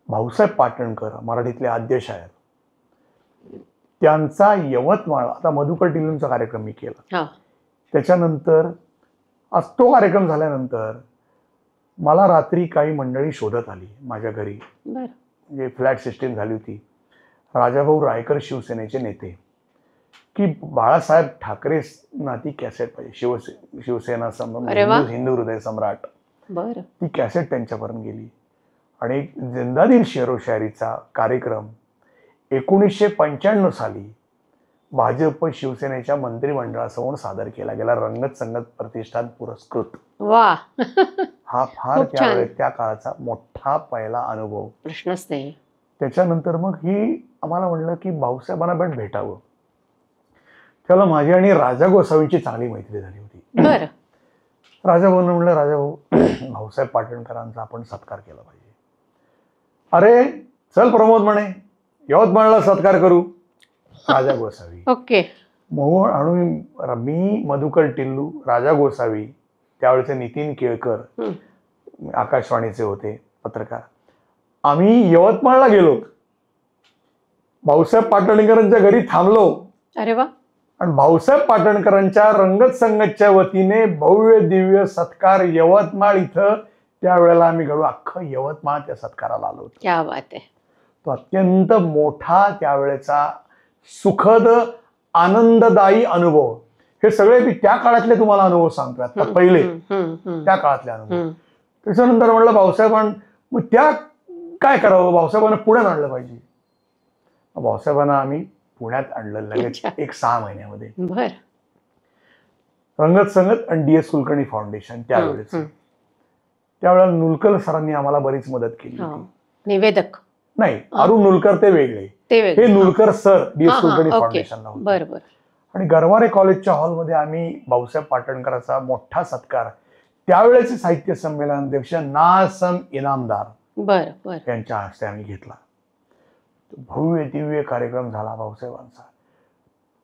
भाऊसाहेब पाटणकर, मराठीतले आद्य शायर, त्यांचा यवतमाळ, आता मधुकर टिल्लूंचा कार्यक्रम मी केला. त्याच्यानंतर आज तो कार्यक्रम झाल्यानंतर मला रात्री काही मंडळी शोधत आली माझ्या घरी. म्हणजे फ्लॅट सिस्टीम झाली होती. राजाभाऊ रायकर शिवसेनेचे नेते, की बाळासाहेब ठाकरेंना ती कॅसेट पाहिजे, शिवसेना हिंदू हृदय सम्राट, ती कॅसेट त्यांच्यापर्यंत गेली. आणि जिंदा दिल शेरो शायरीचा कार्यक्रम 1995 साली भाजप शिवसेनेच्या मंत्रिमंडळासमोर सादर केला गेला, रंगत संगत प्रतिष्ठान पुरस्कृत. वा. हा फार त्यावेळेस त्या काळाचा मोठा पहिला अनुभव. प्रश्नच नाही. त्याच्यानंतर मग ही आम्हाला म्हणलं की भाऊसाहेबांना भेटावं. त्याला माझी आणि राजा गोसावींची चांगली मैत्री झाली होती. राजाभाऊंना म्हणलं, राजाभाऊ भाऊसाहेब पाटणकरांचा आपण सत्कार केला पाहिजे. अरे चल प्रमोद म्हणे, यवतमाळला सत्कार करू. राजा गोसावी, ओके. मोहोळ आणि मी, मधुकर टिल्लू, राजा गोसावी, त्यावेळेचे नितीन केळकर आकाशवाणीचे होते पत्रकार, आम्ही यवतमाळला गेलो. भाऊसाहेब पाटणकरांच्या घरी थांबलो. अरे वा. आणि भाऊसाहेब पाटणकरांच्या रंगत संगतच्या वतीने भव्य दिव्य सत्कार यवतमाळ इथं त्यावेळेला आम्ही घडू. अख्खं यवतमाळ त्या सत्काराला आलो होतो. क्या बात आहे. तो अत्यंत मोठा त्यावेळेचा सुखद आनंददायी अनुभव. हे सगळे मी त्या काळातले तुम्हाला अनुभव सांगतो. आता पहिले त्या काळातले अनुभव. त्याच्यानंतर म्हणलं भाऊसाहेबांना, मग त्या काय करावं, भाऊसाहेबांना पुण्यात आणलं पाहिजे. भाऊसाहेबांना आम्ही पुण्यात आणलं लगेच 1-6 महिन्यामध्ये. रंगत संगत आणि DS कुलकर्णी फाउंडेशन त्यावेळेस. त्यावेळेला नुलकर सरांनी आम्हाला बरीच मदत केली होती. निवेदक नाही, अरुण नुलकर ते वेगळे, हे नुलकर सर DS कुलकर्णी फाउंडेशनला होते. आणि गरवारे कॉलेजच्या हॉलमध्ये आम्ही भाऊसाहेब पाटणकरांचा मोठा सत्कार त्यावेळेचे साहित्य संमेलन अध्यक्ष नासम इनामदार यांच्या हस्ते आम्ही घेतला. भव्य दिव्य कार्यक्रम झाला भाऊसाहेबांचा.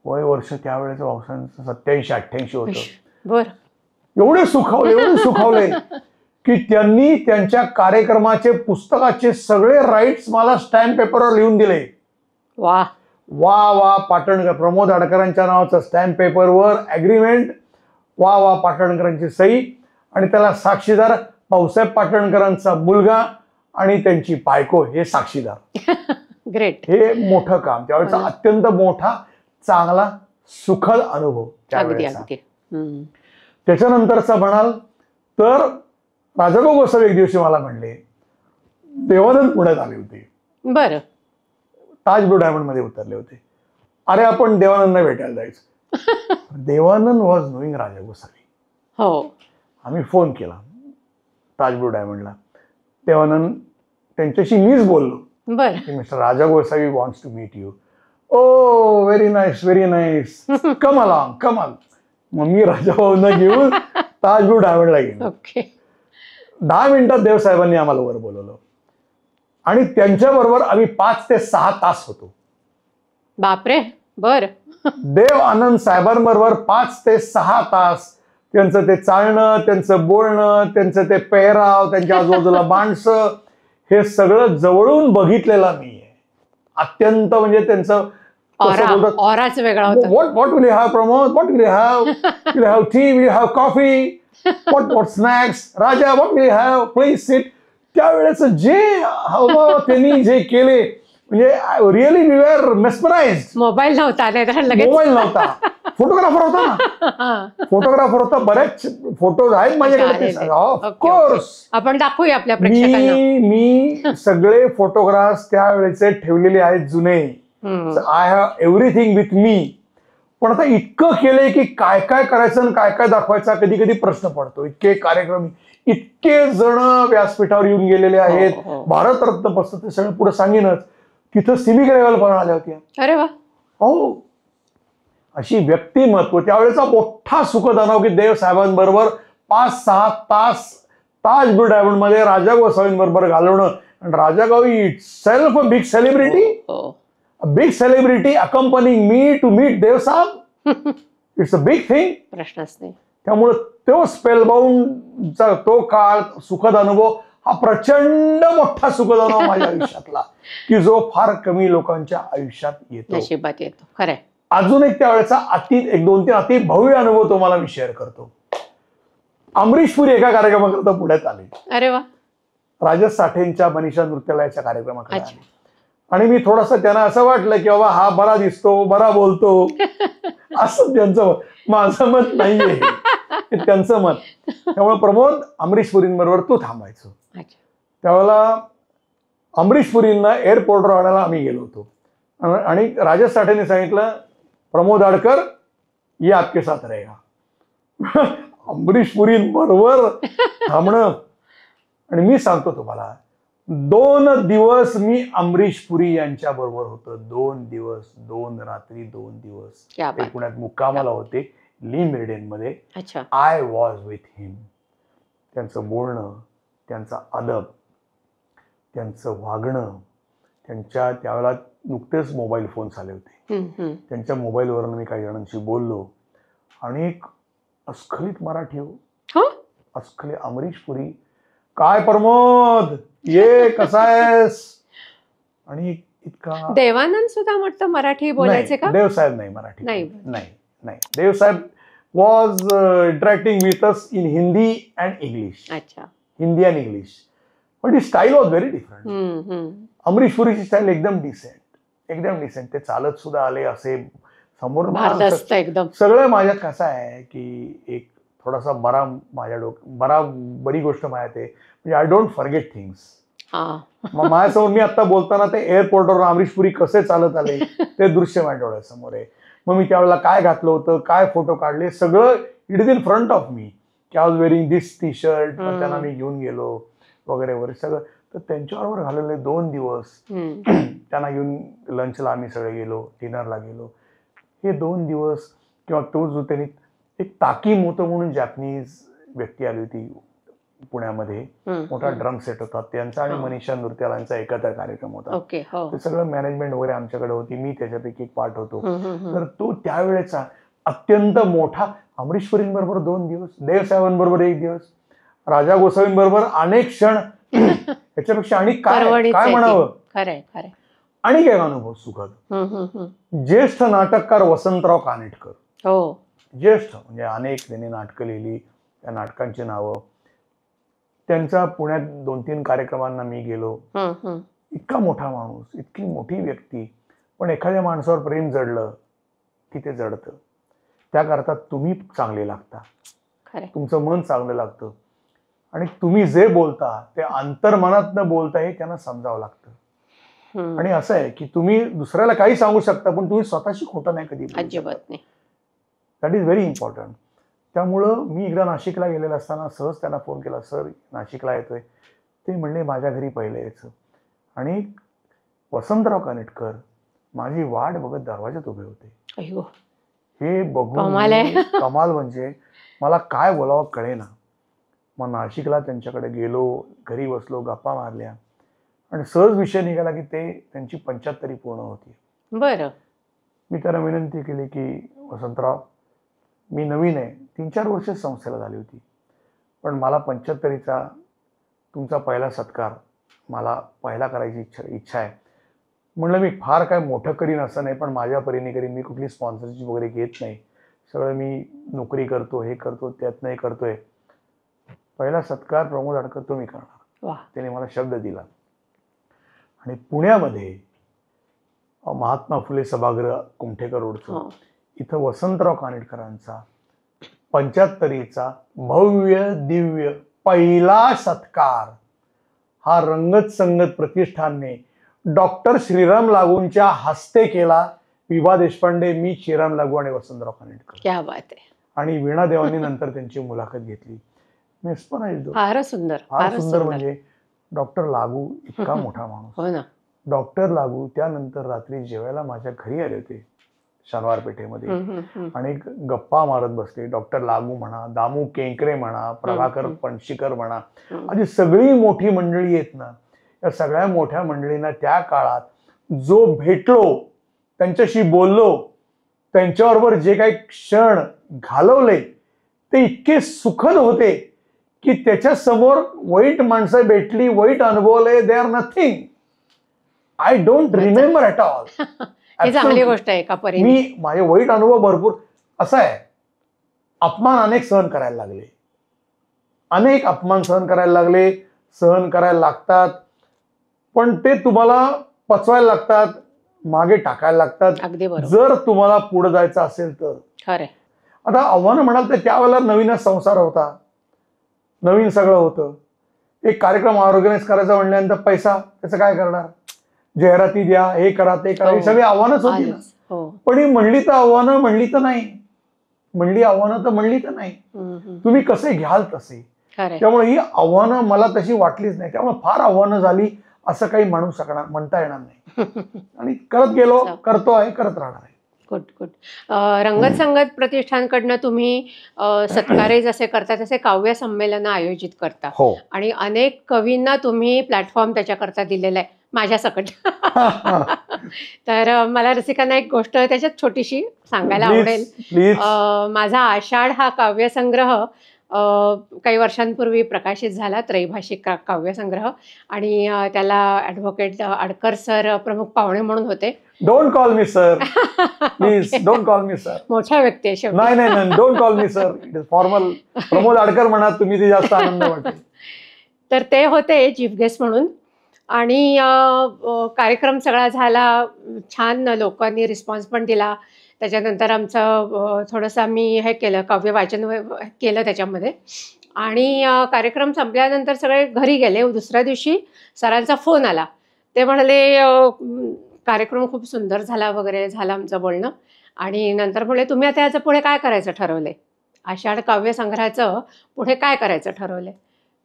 वय वर्ष त्यावेळेस भाऊसाहेबांचं 87-88 होतं. एवढे सुखावले की त्यांनी त्यांच्या कार्यक्रमाचे पुस्तकाचे सगळे राईट्स मला स्टॅम्प पेपरवर लिहून दिले. वा वा वा पाटणकर, प्रमोद आडकरांच्या नावाचं स्टॅम्प पेपरवर ॲग्रीमेंट, वा वा पाटणकरांची सही, आणि त्याला साक्षीदार भाऊसाहेब पाटणकरांचा मुलगा आणि त्यांची बायको हे साक्षीदार. ग्रेट. हे मोठं काम त्यावेळेचा, अत्यंत मोठा चांगला सुखद अनुभव त्यावेळेचा. त्याच्यानंतरचा म्हणाल तर राजाभाऊ गोसावी एक दिवशी मला म्हणले, देवानंद पुण्यात आले होते. ताज ब्लू डायमंड मध्ये उतरले होते. अरे आपण देवानंदला भेटायला जायचं. देवानंद वॉज नोईंग राजा गोसावी. हो. आम्ही फोन केला ताज ब्लू डायमंडला. देवानंद त्यांच्याशी मीच बोललो, mister Raja Gosavi wants to meet you. Oh very nice, very nice, come along, come along. मग मी राजाभाऊंना घेऊन ताज ब्लू डायमंडला गेलो. 10 मिनिटात देवसाहेबांनी आम्हाला वर बोलवलं आणि त्यांच्याबरोबर आम्ही 5 ते 6 तास होतो. बापरे. देव आनंद साहेबांबरोबर 5 ते 6 तास त्यांचं ते चालणं, त्यांचं बोलणं, त्यांचं ते पेहराव, त्यांच्या आजूबाजूला माणसं, हे सगळं जवळून बघितलेलं मी आहे. अत्यंत म्हणजे त्यांचं ऑराच वेगळा होता. What will you have Pramod, what will you have, will you have tea, will you have coffee, what snacks, Raja what will have, please sit. त्यावेळेस जे हवं त्यांनी जे केले, म्हणजे really we were mesmerised. Mobile नव्हता लगेच. मोबाईल नव्हता, फोटोग्राफर होता ना, फोटोग्राफर होता. बरेच फोटोज आहेत माझ्याकडे, ऑफकोर्स. आपण दाखवूया आपल्या प्रेक्षकांना. मी सगळे फोटोग्राफ्स त्यावेळेचे ठेवलेले आहेत जुने. I have everything with me. पण आता इतकं केलंय की काय काय करायचं आणि काय काय दाखवायचा कधी कधी प्रश्न पडतो. इतके कार्यक्रम, इतके जण व्यासपीठावर येऊन गेलेले आहेत, भारतरत्न पासून ते सगळं पुढे सांगेनच. तिथं सिमी ग्रेवाल पण आल्या होत्या. अरे वा. हो, अशी व्यक्तिमत्व. त्यावेळेचा मोठा सुखदानव की देव साहेबांबरोबर 5-6 तास ताज ब्लू डायमंड मध्ये राजा गोसावींबरोबर घालवणं. आणि Raja Gosavi it self big celebrity, big celebrity accompanying me to meet Dev Saheb. It's a big thing. प्रश्नच नाही. त्यामुळे तो स्पेलबाउंडचा तो काळ, सुखद अनुभव हा प्रचंड मोठा सुखद अनुभव माझ्या आयुष्यातला, की जो फार कमी लोकांच्या आयुष्यात येतो, नशिबात येतो. खरंय. अजून एक त्यावेळेचा एक 2-3 अति भव्य अनुभव तुम्हाला मी शेअर करतो. अमरीश पुरी एका कार्यक्रमाकरता पुण्यात आले. अरे वा. राजस साठेंच्या मनीषा नृत्यालयाच्या कार्यक्रमाकडे आले. आणि मी थोडंसं त्यांना असं वाटलं की बाबा हा बरा दिसतो, बरा बोलतो, असं त्यांचं मत. माझं मत नाहीये, त्यांचं मत. त्यामुळे प्रमोद अमरीश पुरींबरोबर तू थांबायचो. त्यावेळेला अमरीश पुरींना एअरपोर्टवर आणायला आम्ही गेलो होतो. आणि राजस साठेने सांगितलं, प्रमोद आडकर ये आपके साथ रहेगा. अमरीश पुरींबरोबर थांबणं. आणि मी सांगतो तुम्हाला, 2 दिवस मी अमरीश पुरी यांच्या बरोबर होतो. 2 दिवस, 2 रात्री, 2 दिवस ते पुण्यात मुक्कामाला होते, ली मेरिडियन मध्ये. आय वॉज विथ हिम. त्यांचं बोलणं, त्यांचा अदब, त्यांचं वागणं, त्यांच्या त्यावेळेला नुकतेच मोबाईल फोन्स आले होते, त्यांच्या मोबाईलवरून मी काही जणांशी बोललो. आणि एक अस्खलित मराठी, अस्खलित अमरीश पुरी, काय प्रमोद ये कसा आहेस. आणि इतका. देवानंद सुद्धा म्हटलं मराठी बोलायचे का? देवसाहेब नाही, मराठी नाही. Devsaheb was interacting with us in Hindi and English. Hindi and English. पण ही style was very different. Amrish पुरीची स्टाईल एकदम डिसेंट, एकदम डिसेंट. ते चालत सुद्धा आले असे समोर. एकदम सगळं माझ्यात कसं आहे की एक थोडासा बरा माझ्या बरी गोष्ट माहिती आहे, म्हणजे आय डोंट फॉरगेट थिंग्स. मग माझ्यासमोर मी आता बोलताना ते एअरपोर्टवर अमरीश पुरी कसे चालत आले ते दृश्य माझ्या डोळ्यासमोर आहे. मग मी त्यावेळेला काय घातलं होतं, काय फोटो काढले, सगळं it is in front of me. की I was wearing this T shirt, त्यांना मी घेऊन गेलो वगैरे वगैरे सगळं. तर त्यांच्याबरोबर घालवले 2 दिवस. त्यांना घेऊन लंचला आम्ही सगळे गेलो, डिनरला गेलो. हे 2 दिवस, किंवा तो जो त्यांनी एक ताकीम होतं म्हणून जॅपनीज व्यक्ती आली होती पुण्यामध्ये, मोठा ड्रम सेट होता त्यांचा, आणि मनीषा नृत्यालयांचा एकत्र कार्यक्रम होता. ते सगळं मॅनेजमेंट वगैरे आमच्याकडे होती, मी त्याच्यापैकी एक पार्ट होतो. तर तो त्यावेळेचा अत्यंत मोठा. अमरीश पुरींबरोबर 2 दिवस, देवसाहेबांबरोबर 1 दिवस, राजा गोसावींबरोबर अनेक क्षण, याच्यापेक्षा आणि काय म्हणावं. आणि एक अनुभव सुखद. ज्येष्ठ नाटककार वसंतराव कानेटकर, ज्येष्ठ म्हणजे अनेक त्यांनी नाटकं लिहिली, त्या नाटकांची नावं. त्यांचा पुण्यात 2-3 कार्यक्रमांना मी गेलो. इतका मोठा माणूस, इतकी मोठी व्यक्ती, पण एखाद्या माणसावर प्रेम जडलं की ते जडतं. त्याकरता तुम्ही चांगले लागता, तुमचं मन चांगलं लागतं, आणि तुम्ही जे बोलता ते अंतर्मनातनं बोलता हे त्यांना समजावं लागतं. आणि असं आहे की तुम्ही दुसऱ्याला काही सांगू शकता, पण तुम्ही स्वतःशी खोटं नाही कधी, अजिबात नाही. That is very important. त्यामुळं मी एकदा नाशिकला गेलेला असताना सहज त्यांना फोन केला, सर नाशिकला येतोय. ते म्हणले माझ्या घरी पहिलं यायचं. आणि वसंतराव कानेटकर माझी वाट बघत दरवाजात उभे होते. हे बघून कमाल, म्हणजे मला काय बोलावं कळेना. मग नाशिकला त्यांच्याकडे गेलो, घरी बसलो, गप्पा मारल्या, आणि सहज विषय निघाला की ते त्यांची 75 पूर्ण होती. बरं. मी त्यांना विनंती केली की वसंतराव, मी नवीन आहे, 3-4 वर्ष संस्थेला झाली होती, पण मला 75चा तुमचा पहिला सत्कार मला पहिला करायची इच्छा आहे. म्हणलं मी फार काय मोठं करीन असं नाही, पण माझ्या परीने करीन. मी कुठली स्पॉन्सरशिप वगैरे घेत नाही, सगळं मी नोकरी करतो, हे करतो, त्यातनं हे करतोय. पहिला सत्कार प्रमोद अडकर तुम्ही करणार. वा. त्याने मला शब्द दिला. आणि पुण्यामध्ये महात्मा फुले सभागृह कुमठेकर रोडचं इथं वसंतराव कानेटकरांचा 75वीचा भव्य दिव्य पहिला सत्कार हा रंगत संगत प्रतिष्ठानने डॉक्टर श्रीराम लागूंच्या हस्ते केला. विभा देशपांडे, मी, श्रीराम लागू आणि वसंतराव कानेटकर. क्या बात आहे. आणि वीणा देवानी नंतर त्यांची मुलाखत घेतली. फारच सुंदर, फार सुंदर. म्हणजे डॉक्टर लागू इतका मोठा माणूस. हो ना. डॉक्टर लागू त्यानंतर रात्री जेवायला माझ्या घरी आले होते शनिवार पेठेमध्ये आणि गप्पा मारत बसले. डॉक्टर लागू म्हणा, दामू केंकरे म्हणा, प्रभाकर पणशीकर म्हणा, अशी सगळी मोठी मंडळी आहेत ना. या सगळ्या मोठ्या मंडळींना त्या काळात जो भेटलो, त्यांच्याशी बोललो, त्यांच्याबरोबर जे काही क्षण घालवले ते इतके सुखद होते की त्याच्या समोर वाईट माणसं भेटली, वाईट अनुभवले, they are nothing. I don't remember at all. ही चांगली गोष्ट आहे का परी. मी माझे वाईट अनुभव भरपूर. असं आहे, अपमान अनेक सहन करायला लागले, अनेक अपमान सहन करायला लागले, सहन करायला लागतात, पण ते तुम्हाला पचवायला लागतात, मागे टाकायला लागतात. अगदी बरोबर. जर तुम्हाला पुढे जायचं असेल तर. खरं. आता आव्हानं म्हणाल तर त्यावेळेला नवीनच संसार होता, नवीन सगळं होतं. एक कार्यक्रम ऑर्गनाईज करायचा म्हणल्यानंतर पैसा, त्याचं काय करणार, जाहिराती द्या, हे करा, ते करा, ही सगळी आव्हानच होती ना. पण ही म्हणली तर आव्हानं म्हणली तर नाही, म्हणली आव्हानं तर म्हणली तर नाही. तुम्ही कसे घ्याल तसे. त्यामुळे ही आव्हानं मला तशी वाटलीच नाही. त्यामुळे फार आव्हानं झाली असं काही म्हणू शकणार, म्हणता येणार नाही. आणि करत गेलो, करतो आहे, करत राहणार आहे. Good good. रंगत संगत प्रतिष्ठानकडनं तुम्ही सत्कारे जसे करता तसे काव्य संमेलन आयोजित करता. आणि अनेक कवींना तुम्ही प्लॅटफॉर्म त्याच्याकरता दिलेला आहे, माझ्या सकट. तर मला रसिकांना एक गोष्ट त्याच्यात छोटीशी सांगायला आवडेल. माझा आषाढ हा काव्यसंग्रह काही वर्षांपूर्वी प्रकाशित झाला, त्रैभाषिक काव्यसंग्रह. आणि त्याला ॲडव्होकेट अडकर सर प्रमुख पाहुणे म्हणून होते. Don't call me sir, please don't call me sir. मोठ्या व्यक्ती आहे शेवटी. नाही नाही, don't call me sir, it is formal. Pramod Adkar म्हणा तुम्ही, ते जास्त आनंद वाटेल. तर ते होते चीफ गेस्ट म्हणून. आणि कार्यक्रम सगळा झाला, छान लोकांनी रिस्पॉन्स पण दिला. त्याच्यानंतर आमचं थोडंसं आम्ही हे केलं, काव्य वाचन केलं त्याच्यामध्ये. आणि कार्यक्रम संपल्यानंतर सगळे घरी गेले. दुसऱ्या दिवशी सरांचा फोन आला. ते म्हणाले कार्यक्रम खूप सुंदर झाला वगैरे, झालं आमचं बोलणं. आणि नंतर म्हणाले तुम्ही आता याचं पुढे काय करायचं ठरवलंय, आषाढ काव्यसंग्रहाचं पुढे काय करायचं ठरवलंय.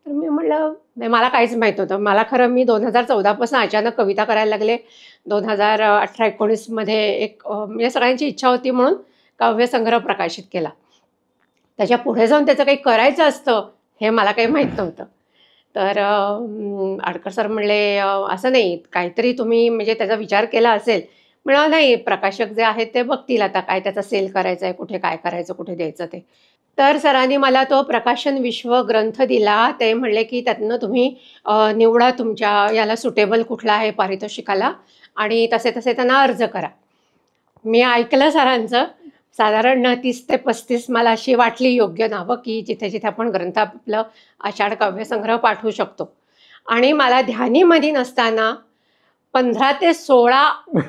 तर मी म्हटलं मला काहीच माहीत नव्हतं. मला खरं मी 2014पासून अचानक कविता करायला लागले. 2018-19मध्ये एक म्हणजे सगळ्यांची इच्छा होती म्हणून काव्यसंग्रह प्रकाशित केला. त्याच्या पुढे जाऊन त्याचं काही करायचं असतं हे मला काही माहीत नव्हतं. तर अडकर सर म्हणले असं नाही, काहीतरी तुम्ही म्हणजे त्याचा विचार केला असेल. म्हणलं नाही, प्रकाशक जे आहेत ते बघतील आता काय त्याचा सेल करायचा आहे, कुठे काय करायचं, कुठे द्यायचं ते. तर सरांनी मला तो प्रकाशन विश्व ग्रंथ दिला. ते म्हणले की त्यातनं तुम्ही निवडा तुमच्या याला सुटेबल कुठला आहे पारितोषिकाला, आणि तसे तसे त्यांना अर्ज करा. मी ऐकलं सरांचं. साधारण 30 ते 35 मला अशी वाटली योग्य नावं की जिथे जिथे आपण ग्रंथ आपलं आषाढ काव्यसंग्रह पाठवू शकतो. आणि मला ध्यानीमध्ये नसताना 15 ते 16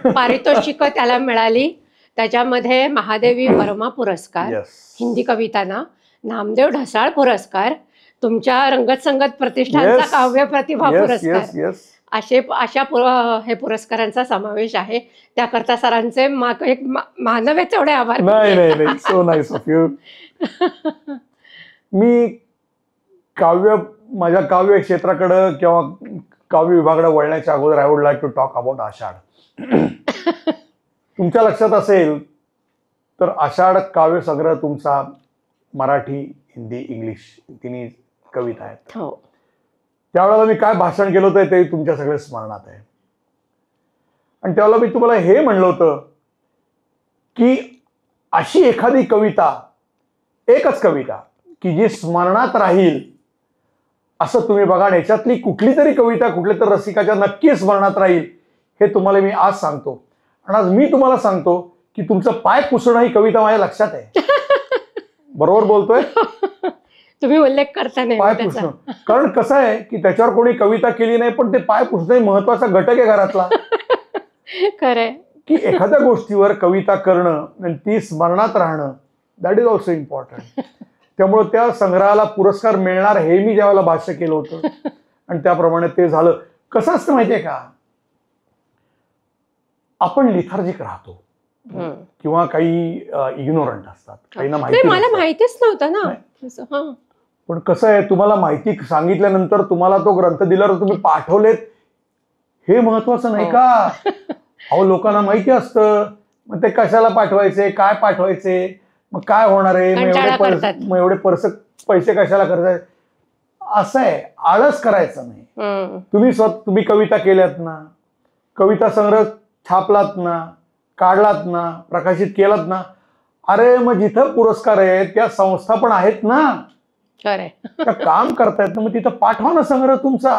पारितोषिकं त्याला मिळाली. त्याच्यामध्ये महादेवी वर्मा पुरस्कार हिंदी कवितांना, नामदेव ढसाळ पुरस्कार, तुमच्या रंगत संगत प्रतिष्ठानचा काव्य प्रतिभा पुरस्कार, अशा हे समावेश आहे. त्याकरता सरांचे एक मानवे तेवढे आभार. नाही, सो नाईस ऑफ यू. मी माझ्या काव्य क्षेत्राकडं किंवा काव्य विभागाकडे वळण्याच्या अगोदर I would like to talk about Ashadh. तुमच्या लक्षात असेल तर आषाढ काव्यसंग्रह तुमचा मराठी, हिंदी, इंग्लिश तिन्ही कविता आहेत. त्यावेळेला मी काय भाषण केलं होतं ते तुमच्या सगळ्या स्मरणात आहे. आणि त्यावेळेला मी तुम्हाला हे म्हणलं होतं की अशी एखादी कविता, एकच कविता की जी स्मरणात राहील असं तुम्ही बघा. याच्यातली कुठली तरी कविता कुठल्या तर रसिकाच्या नक्की स्मरणात राहील हे तुम्हाला मी आज सांगतो. आणि आज मी तुम्हाला सांगतो की तुमचं पाय पुसणं ही कविता माझ्या लक्षात आहे. बरोबर बोलतोय? तुम्ही उल्लेख करता नाही पाय त्याचा. पुसणं. कारण कसं आहे की त्याच्यावर कोणी कविता केली नाही, पण ते पाय पुसणं हे महत्वाचा घटक आहे घरातला. खरंय. की एखाद्या गोष्टीवर कविता करणं आणि ती स्मरणात राहणं, दॅट इज ऑल्सो इम्पॉर्टंट. त्यामुळे त्या संग्रहाला पुरस्कार मिळणार हे मी ज्यावेळेला भाष्य केलं होतं आणि त्याप्रमाणे ते झालं. कसं असतं माहितीये का, आपण लिथार्जिक राहतो किंवा काही इग्नोरंट असतात, काहींना नाही, माहिती मला नसतं. माहितीच नव्हतं ना असं. हा. पण कसं आहे, तुम्हाला माहिती सांगितल्यानंतर तुम्हाला तो ग्रंथ दिल्यावर तुम्ही पाठवलेत हे महत्वाचं नाही का? अहो, लोकांना माहिती असतं, मग ते कशाला पाठवायचे, काय पाठवायचे, मग काय होणार आहे, मग एवढे पैसे कशाला खर्चायचे, असं आहे. आळस करायचं नाही. तुम्ही कविता केल्यात ना, कविता संग्रह छापलात ना, काढलात ना, प्रकाशित केलात ना, अरे मग जिथं पुरस्कार आहेत त्या संस्था पण आहेत ना, त्या काम करतायत ना, मग तिथं पाठवा ना संग्रह तुमचा.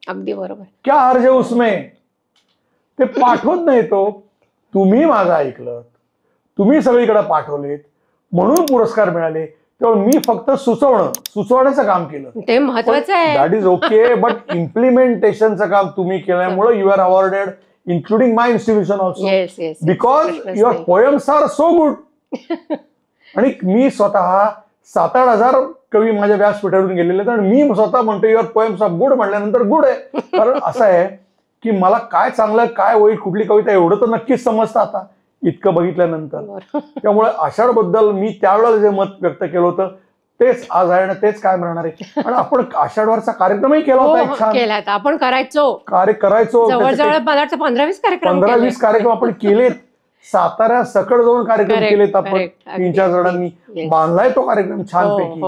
अगदी बरोबर. क्या हर्ज उसमें. ते पाठवत नाही तो. तुम्ही माझं ऐकलं, तुम्ही सगळीकडे पाठवलेत म्हणून पुरस्कार मिळाले. त्यामुळे मी फक्त सुचवण्याचं काम केलं, ते महत्वाचं आहे. That is okay. बट इम्प्लिमेंटेशनचं काम तुम्ही केल्यामुळे you are awarded, including my institution also. Yes. Because your poems are so good. आणि मी स्वतः 7,000 कवी माझ्या व्यासपीठावरून गेलेले आहेत आणि मी स्वतः म्हणतो युअर पोएम्स ऑफ गुड म्हटल्यानंतर गुड आहे. कारण असं आहे की मला काय चांगलं काय वाईट कुठली कविता एवढं तर नक्कीच समजतं आता इतकं बघितल्यानंतर. त्यामुळे आषाढ बद्दल मी त्यावेळेला जे मत व्यक्त केलं होतं तेच आज आहे आणि तेच कायम राहणार आहे. आणि आपण आषाढवारचा कार्यक्रमही केला होता, एक छान आपण करायचो जवळजवळ मला वाटतं 15-20 कार्यक्रम आपण केलेत. सातारा सकड जाऊन कार्यक्रम केलेत आपण 3-4 जणांनी बांधलाय तो कार्यक्रम छानपैकी.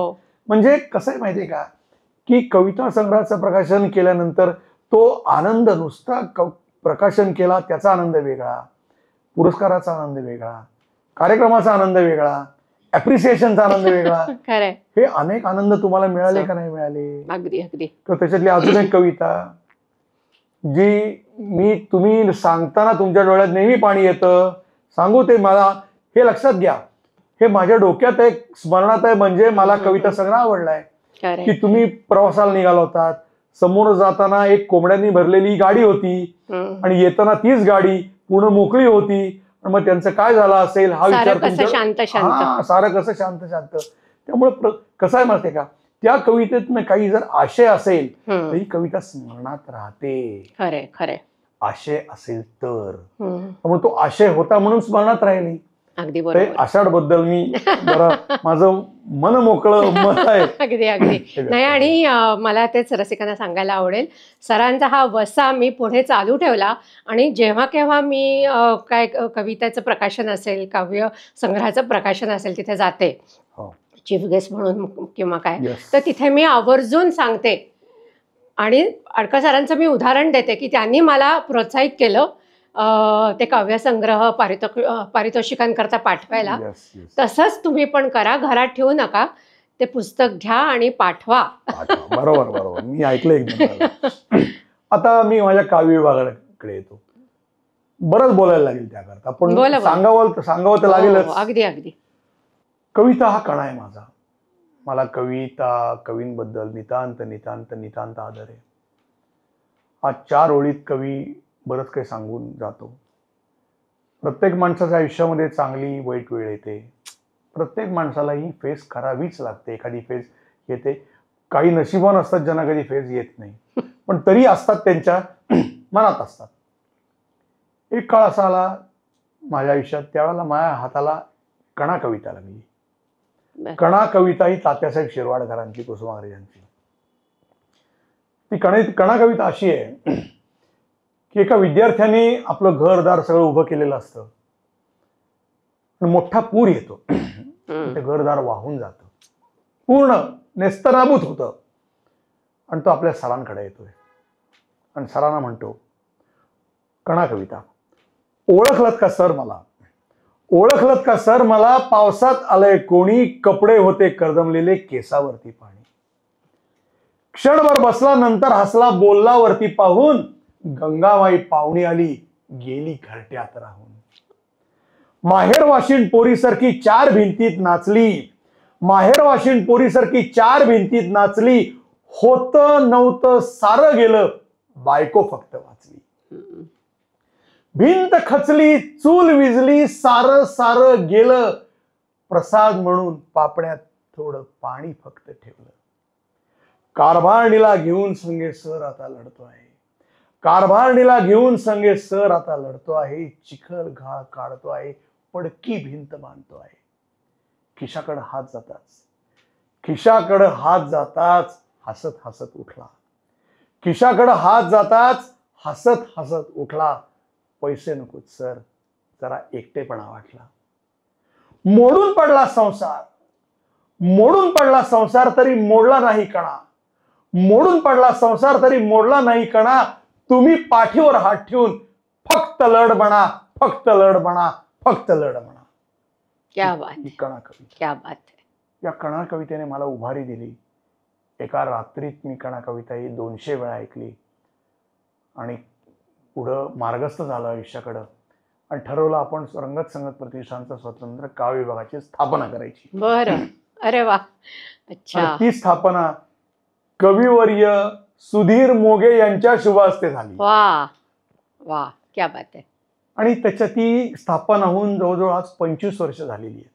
म्हणजे कसं आहे माहितीये का की कविता संग्रहाचं प्रकाशन केल्यानंतर तो आनंद, नुसता प्रकाशन केला त्याचा आनंद वेगळा, पुरस्काराचा आनंद वेगळा, कार्यक्रमाचा आनंद वेगळा, अप्रिसिएशनचा आनंद वेगळा. हे अनेक आनंद तुम्हाला मिळाले का नाही मिळाले? अगदी. तर त्याच्यातली अजून एक कविता जी तुम्ही सांगताना तुमच्या डोळ्यात नेहमी पाणी येतं, सांगू ते मला हे लक्षात घ्या, हे माझ्या डोक्यात एक स्मरणात आहे. म्हणजे मला कविता संग्रह आवडलाय की तुम्ही प्रवासाला निघाला होतात, समोर जाताना एक कोंबड्यांनी भरलेली गाडी होती आणि येताना तीच गाडी पूर्ण मोकळी होती. मग त्यांचं काय झालं असेल हा विचार, सारं कसं शांत. त्यामुळे कसं आहे माहितीये का, त्या कवितेतनं काही जर आशय असेल तर ही कविता स्मरणात राहते. खरे आशय असेल तर. त्यामुळे तो आशय होता म्हणून स्मरणात राहिली. अगदी बरोबर. आषाढ बद्दल मी जरा माझं मन मोकळं मत आहे. अगदी नाही. आणि मला तेच रसिकांना सांगायला आवडेल, सरांचा हा वसा मी पुढे चालू ठेवला आणि जेव्हा केव्हा मी काय कवितेचं प्रकाशन असेल, काव्य संग्रहाचं प्रकाशन असेल तिथे जाते चीफ गेस्ट म्हणून किंवा काय, तर तिथे मी आवर्जून सांगते आणि अडका सरांचं मी उदाहरण देते की त्यांनी मला प्रोत्साहित केलं ते काव्यसंग्रह पारितोषिकांकरता पाठवायला. तसंच तुम्ही पण करा, घरात ठेवू नका, ते पुस्तक घ्या आणि पाठवा. बरोबर. मी ऐकलं एकदम. आता मी माझ्या काव्य विभागाकडे येतो. बरंच बोलायला लागेल त्याकरता, पण सांगावं तर लागेलच. अगदी. कविता हा कणा आहे माझा. मला कवींबद्दल नितांत आदर आहे. हा 4 ओळीत कवी बरंच काही सांगून जातो. प्रत्येक माणसाच्या आयुष्यामध्ये चांगली वाईट वेळ येते. प्रत्येक माणसाला ही फेस करावीच लागते. एखादी फेस येते. काही नशिबान असतात ज्यांना कधी फेस येत नाही, पण तरी असतात, त्यांच्या मनात असतात. एक काळ असा आला माझ्या आयुष्यात, त्यावेळेला माझ्या हाताला कणा कविता लागली. कणा कविता ही तात्यासाहेब शिरवाडकरांची, कुसुमाग्रजांची. ती कणा कविता अशी आहे की एका विद्यार्थ्याने आपलं घरदार सगळं उभं केलेलं असतं, मोठा पूर येतो, ते घरदार वाहून जातं, पूर्ण नेस्तनाबूत होतं, आणि तो आपल्या सरांकडे येतोय आणि सरांना म्हणतो, कणा कविता, ओळखलत का सर मला, पावसात आलंय कोणी, कपडे होते कर्दमलेले, केसावरती पाणी, क्षणभर बसला नंतर हसला, बोलला वरती पाहून, गंगाबाई पाहुणी आली, गेली घरट्यात राहून, माहेर वाशिन पोरीसारखी 4 भिंतीत नाचली, माहेर वाशिन पोरीसारखी 4 भिंतीत नाचली, होतं नव्हतं सारं गेलं, बायको फक्त वाचली. भिंत खचली, चूल विजली, सारं सारं गेलं, प्रसाद म्हणून पापण्यात थोडं पाणी फक्त ठेवलं. कारभारणीला घेऊन संगे सर आता लढतो आहे, कारभारणीला घेऊन संगे सर आता लढतो आहे, चिखल घाळ काढतो आहे, पडकी भिंत बांधतो आहे. खिशाकडे हात जाताच, खिशाकडे हात जाताच हसत हसत उठला, खिशाकडे हात जाताच हसत हसत उठला. पैसे नको सर, जरा एकटेपणा वाटला. मोडून पडला संसार, मोडून पडला संसार तरी मोडला नाही कणा, मोडून पडला संसार तरी मोडला नाही कणा. तुम्ही पाठीवर हात ठेवून फक्त लढ म्हणा, फक्त लढ म्हणा, फक्त लढ म्हणा. क्या बात ही कणा कविता, क्या बात है. या कणा कवितेने मला उभारी दिली. एका रात्रीत मी कणा कविता ही 200 वेळा ऐकली आणि पुढं मार्गस्थ झालं आयुष्याकडं आणि ठरवलं आपण रंगत संगत प्रतिष्ठानचं स्वतंत्र काव्य विभागाची स्थापना करायची. बरं. अरे वा. अच्छा. ती स्थापना कविवर्य सुधीर मोगे यांच्या शुभ हस्ते झाली. वा वा, क्या बात आहे. आणि त्याच्या ती स्थापना होऊन जवळजवळ आज 25 वर्ष झालेली आहेत.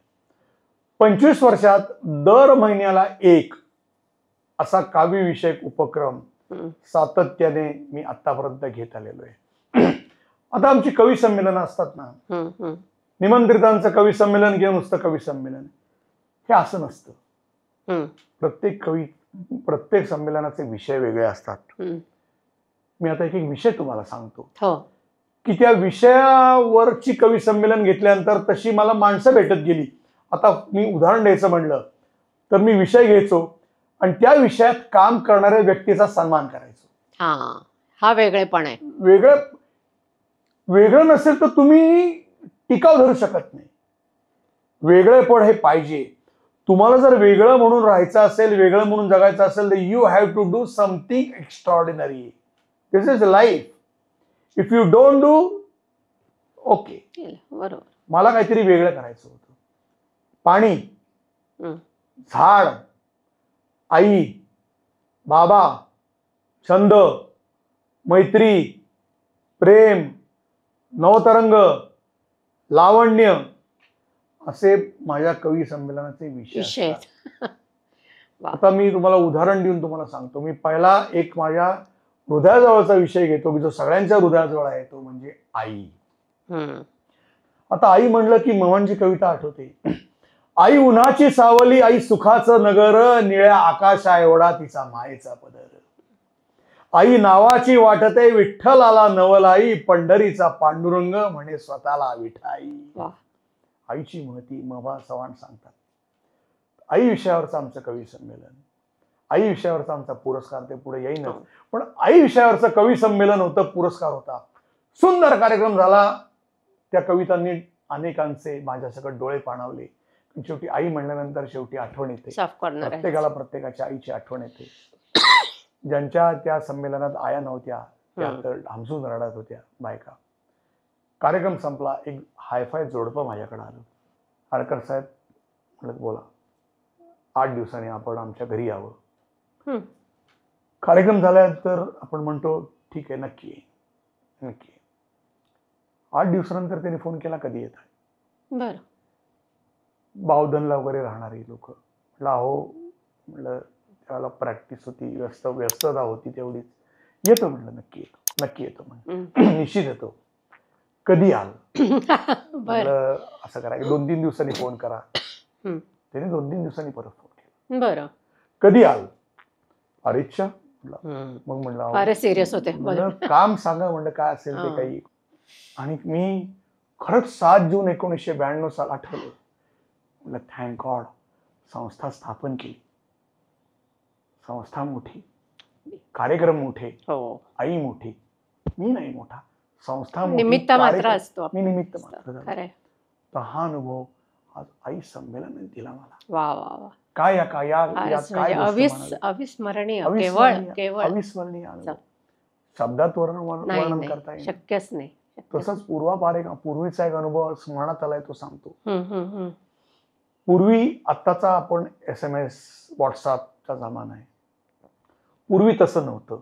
25 वर्षात दर महिन्याला एक असा काव्यविषयक उपक्रम सातत्याने मी आतापर्यंत घेत आलेलो आहे. आता आमची कवी संमेलन असतात ना, निमंत्रितांचं कवी संमेलन किंवा नुसतं कवी संमेलन, हे असं नसतं. प्रत्येक संमेलनाचे विषय वेगळे असतात. मी आता एक एक विषय तुम्हाला सांगतो की त्या विषयावरची कवी संमेलन घेतल्यानंतर तशी मला माणसं भेटत गेली. आता मी उदाहरण द्यायचं म्हणलं तर मी विषय घ्यायचो आणि त्या विषयात काम करणाऱ्या व्यक्तीचा सन्मान करायचो. हा वेगळेपण आहे. वेगळं नसेल तर तुम्ही टिकाव धरू शकत नाही. वेगळेपण हे पाहिजे. तुम्हाला जर वेगळं म्हणून राहायचं असेल, वेगळं म्हणून जगायचं असेल तर you have to do something extraordinary. This is life. If you don't do, okay, बरोबर. मला काहीतरी वेगळं करायचं होतं. पाणी, झाड, आई, बाबा, छंद, मैत्री, प्रेम, नवतरंग, लावण्य असे माझ्या कवी संमेलनाचे विषय. आता मी तुम्हाला उदाहरण देऊन तुम्हाला सांगतो. मी पहिला एक माझ्या हृदयाजवळचा विषय घेतो की जो सगळ्यांच्या हृदयाजवळ आहे, तो म्हणजे आई. आता आई म्हणलं की मवांची कविता आठवते. आई उन्हाची सावली, आई सुखाचं नगर, निळ्या आकाशा एवढा तिचा मायेचा पदर. आई नावाची वाटते विठ्ठलाला नवलाई, पंढरीचा पांडुरंग म्हणे स्वतःला विठाई. आईची महती मवा चव्हाण सांगतात. आई विषयावरचं आमचं कवी संमेलन, आई विषयावरचा आमचा पुरस्कार, ते पुढे येईनच, पण आई विषयावरचं कवी संमेलन होतं, पुरस्कार होता. सुंदर कार्यक्रम झाला. त्या कवितांनी अनेकांचे माझ्यासकट डोळे पाणावले. शेवटी आई म्हणल्यानंतर शेवटी आठवण येते. प्रत्येकाला प्रत्येकाच्या आईची आठवण येते. ज्यांच्या त्या संमेलनात आया नव्हत्या त्या तर हमसून रडत होत्या बायका. कार्यक्रम संपला. एक हायफाय जोडपं माझ्याकडे आलं. हरकर साहेब म्हणत, बोला, 8 दिवसांनी आपण आमच्या घरी यावं. कार्यक्रम झाल्यानंतर आपण म्हणतो ठीक आहे, नक्की आहे, नक्की. 8 दिवसानंतर त्यांनी फोन केला, कधी येत आहे. बरं. बावधनला वगैरे राहणारी लोक. म्हटलं अहो, म्हटलं त्याला प्रॅक्टिस होती, व्यस्तता होती तेवढीच. येतो म्हटलं, नक्की येतो, नक्की येतो म्हटलं, निश्चित येतो. कधी आल? म्हटलं असं करा, 2-3 दिवसांनी फोन करा. त्याने 2-3 दिवसांनी परत फोन केला. बरं. कधी आल? अरेच्छा. मग म्हणलं फारच सिरियस होते. काम सांगा म्हणलं, काय असेल ते काही. आणि मी खरंच 7 जून 1992 साल आठवलं. म्हटलं थँक गॉड, संस्था स्थापन केली. संस्था मोठी, कार्यक्रम मोठे, आई मोठी, मी नाही मोठा, संस्था मोठी, निमित्त मात्र असतो. मी निमित्त मात्र झालो. तर हा अनुभव आज आई संमेलन दिला मला. वा वा वा. काय अविस्मरणीय, अविस्मरणीय शब्दात वर्णन करता येईल, शक्यच नाही. तसंच पूर्वीचा एक अनुभव स्मरणात आलाय, तो सांगतो. पूर्वी आत्ताचा आपण SMS व्हॉट्सअपचा जमाना आहे, पूर्वी तसं नव्हतं.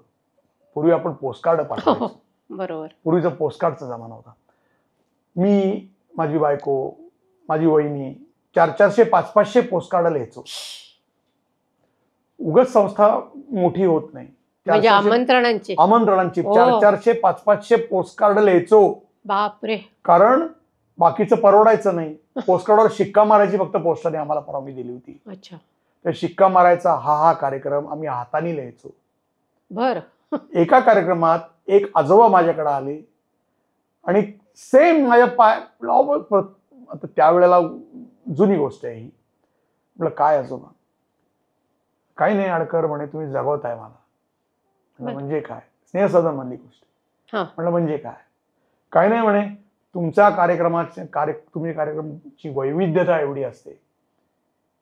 पूर्वी आपण पोस्टकार्ड पाठवायचो. बरोबर. पूर्वीचा पोस्टकार्डचा जमाना होता. मी, माझी बायको, माझी वहिनी 400-400 500-500 पोस्टकार्ड लिहायचो. उगाच संस्था मोठी होत नाही. म्हणजे आमंत्रणांची 400-400 500-500 पोस्टकार्ड लिहायचो. बापरे. कारण बाकीचं परवडायचं नाही. पोस्टकार्डवर शिक्का मारायची फक्त पोस्टाने आम्हाला परवानगी दिली होती. अच्छा. तर शिक्का मारायचा हा कार्यक्रम आम्ही हाताने लिहायचो. बर. एका कार्यक्रमात एक आजोबा माझ्याकडे आले आणि सेम माझ्या आता त्यावेळेला जुनी गोष्ट आहे ही. म्हटलं काय आजोबा? काही नाही आडकर म्हणे, तुम्ही जगवताय मला. म्हणजे काय? स्नेहसदन मधली गोष्ट. म्हटलं म्हणजे काय? काही नाही म्हणे, तुमच्या तुम्ही कार्यक्रमाची वैविध्यता एवढी असते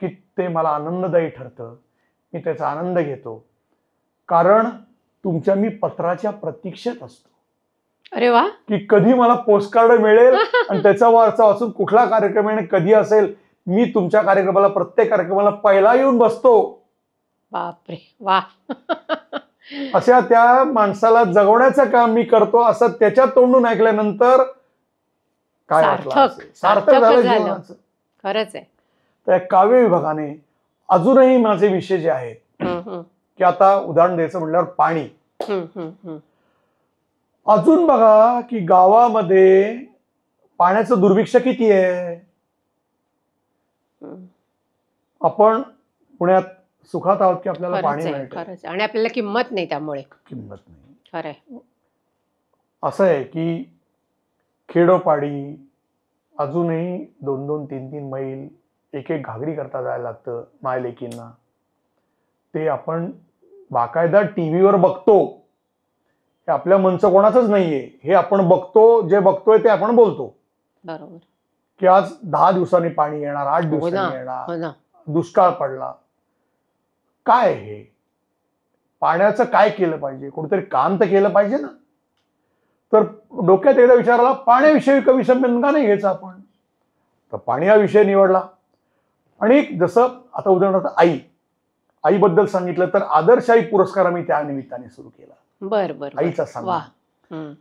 की ते मला आनंददायी ठरतं. मी त्याचा आनंद घेतो कारण तुमच्या मी पत्राच्या प्रतीक्षेत असतो. अरे वा. की कधी मला पोस्टकार्ड मिळेल आणि त्याचा वारसा वाचून कुठला कार्यक्रम आहे कधी असेल. मी तुमच्या कार्यक्रमाला, प्रत्येक कार्यक्रमाला पहिला येऊन बसतो. बापरे. वा. अशा त्या माणसाला जगवण्याचं काम मी करतो असं त्याच्या तोंडून ऐकल्यानंतर काय सार्थक झालं जीवनाचं. खरंच आहे. त्या काव्य विभागाने अजूनही माझे विषय जे आहेत की आता उदाहरण द्यायचं म्हटल्यावर पाणी. अजून बघा की गावामध्ये पाण्याचं दुर्भिक्ष किती आहे. आपण पुण्यात सुखात आहोत की आपल्याला पाणी मिळतं आणि आपल्याला किंमत नाही, त्यामुळे किंमत नाही. खरंय. असं आहे की खेडोपाडी अजूनही 2-2, 3-3 मैल एक घागरी करता जायला लागतं मायलेकींना. ते आपण बाकायदा टीव्हीवर बघतो. हे आपल्या मनचं कोणाचंच नाहीये. हे आपण बघतो, जे बघतोय ते आपण बोलतो. बरोबर. की आज 10 दिवसांनी पाणी येणार, 8 दिवसांनी येणार, दुष्काळ पडला. काय हे पाण्याचं काय केलं पाहिजे? कुठेतरी काम तर केलं पाहिजे ना. तर डोक्यात एकदा विचारला, पाण्याविषयी कवी संमेलन का नाही घ्यायचं आपण? तर पाणी हा विषय निवडला. आणि जसं आता उदाहरणार्थ आईबद्दल सांगितलं तर आदर्श आई पुरस्कार आम्ही त्या निमित्ताने सुरू केला. बरं. आईचा सन्मान.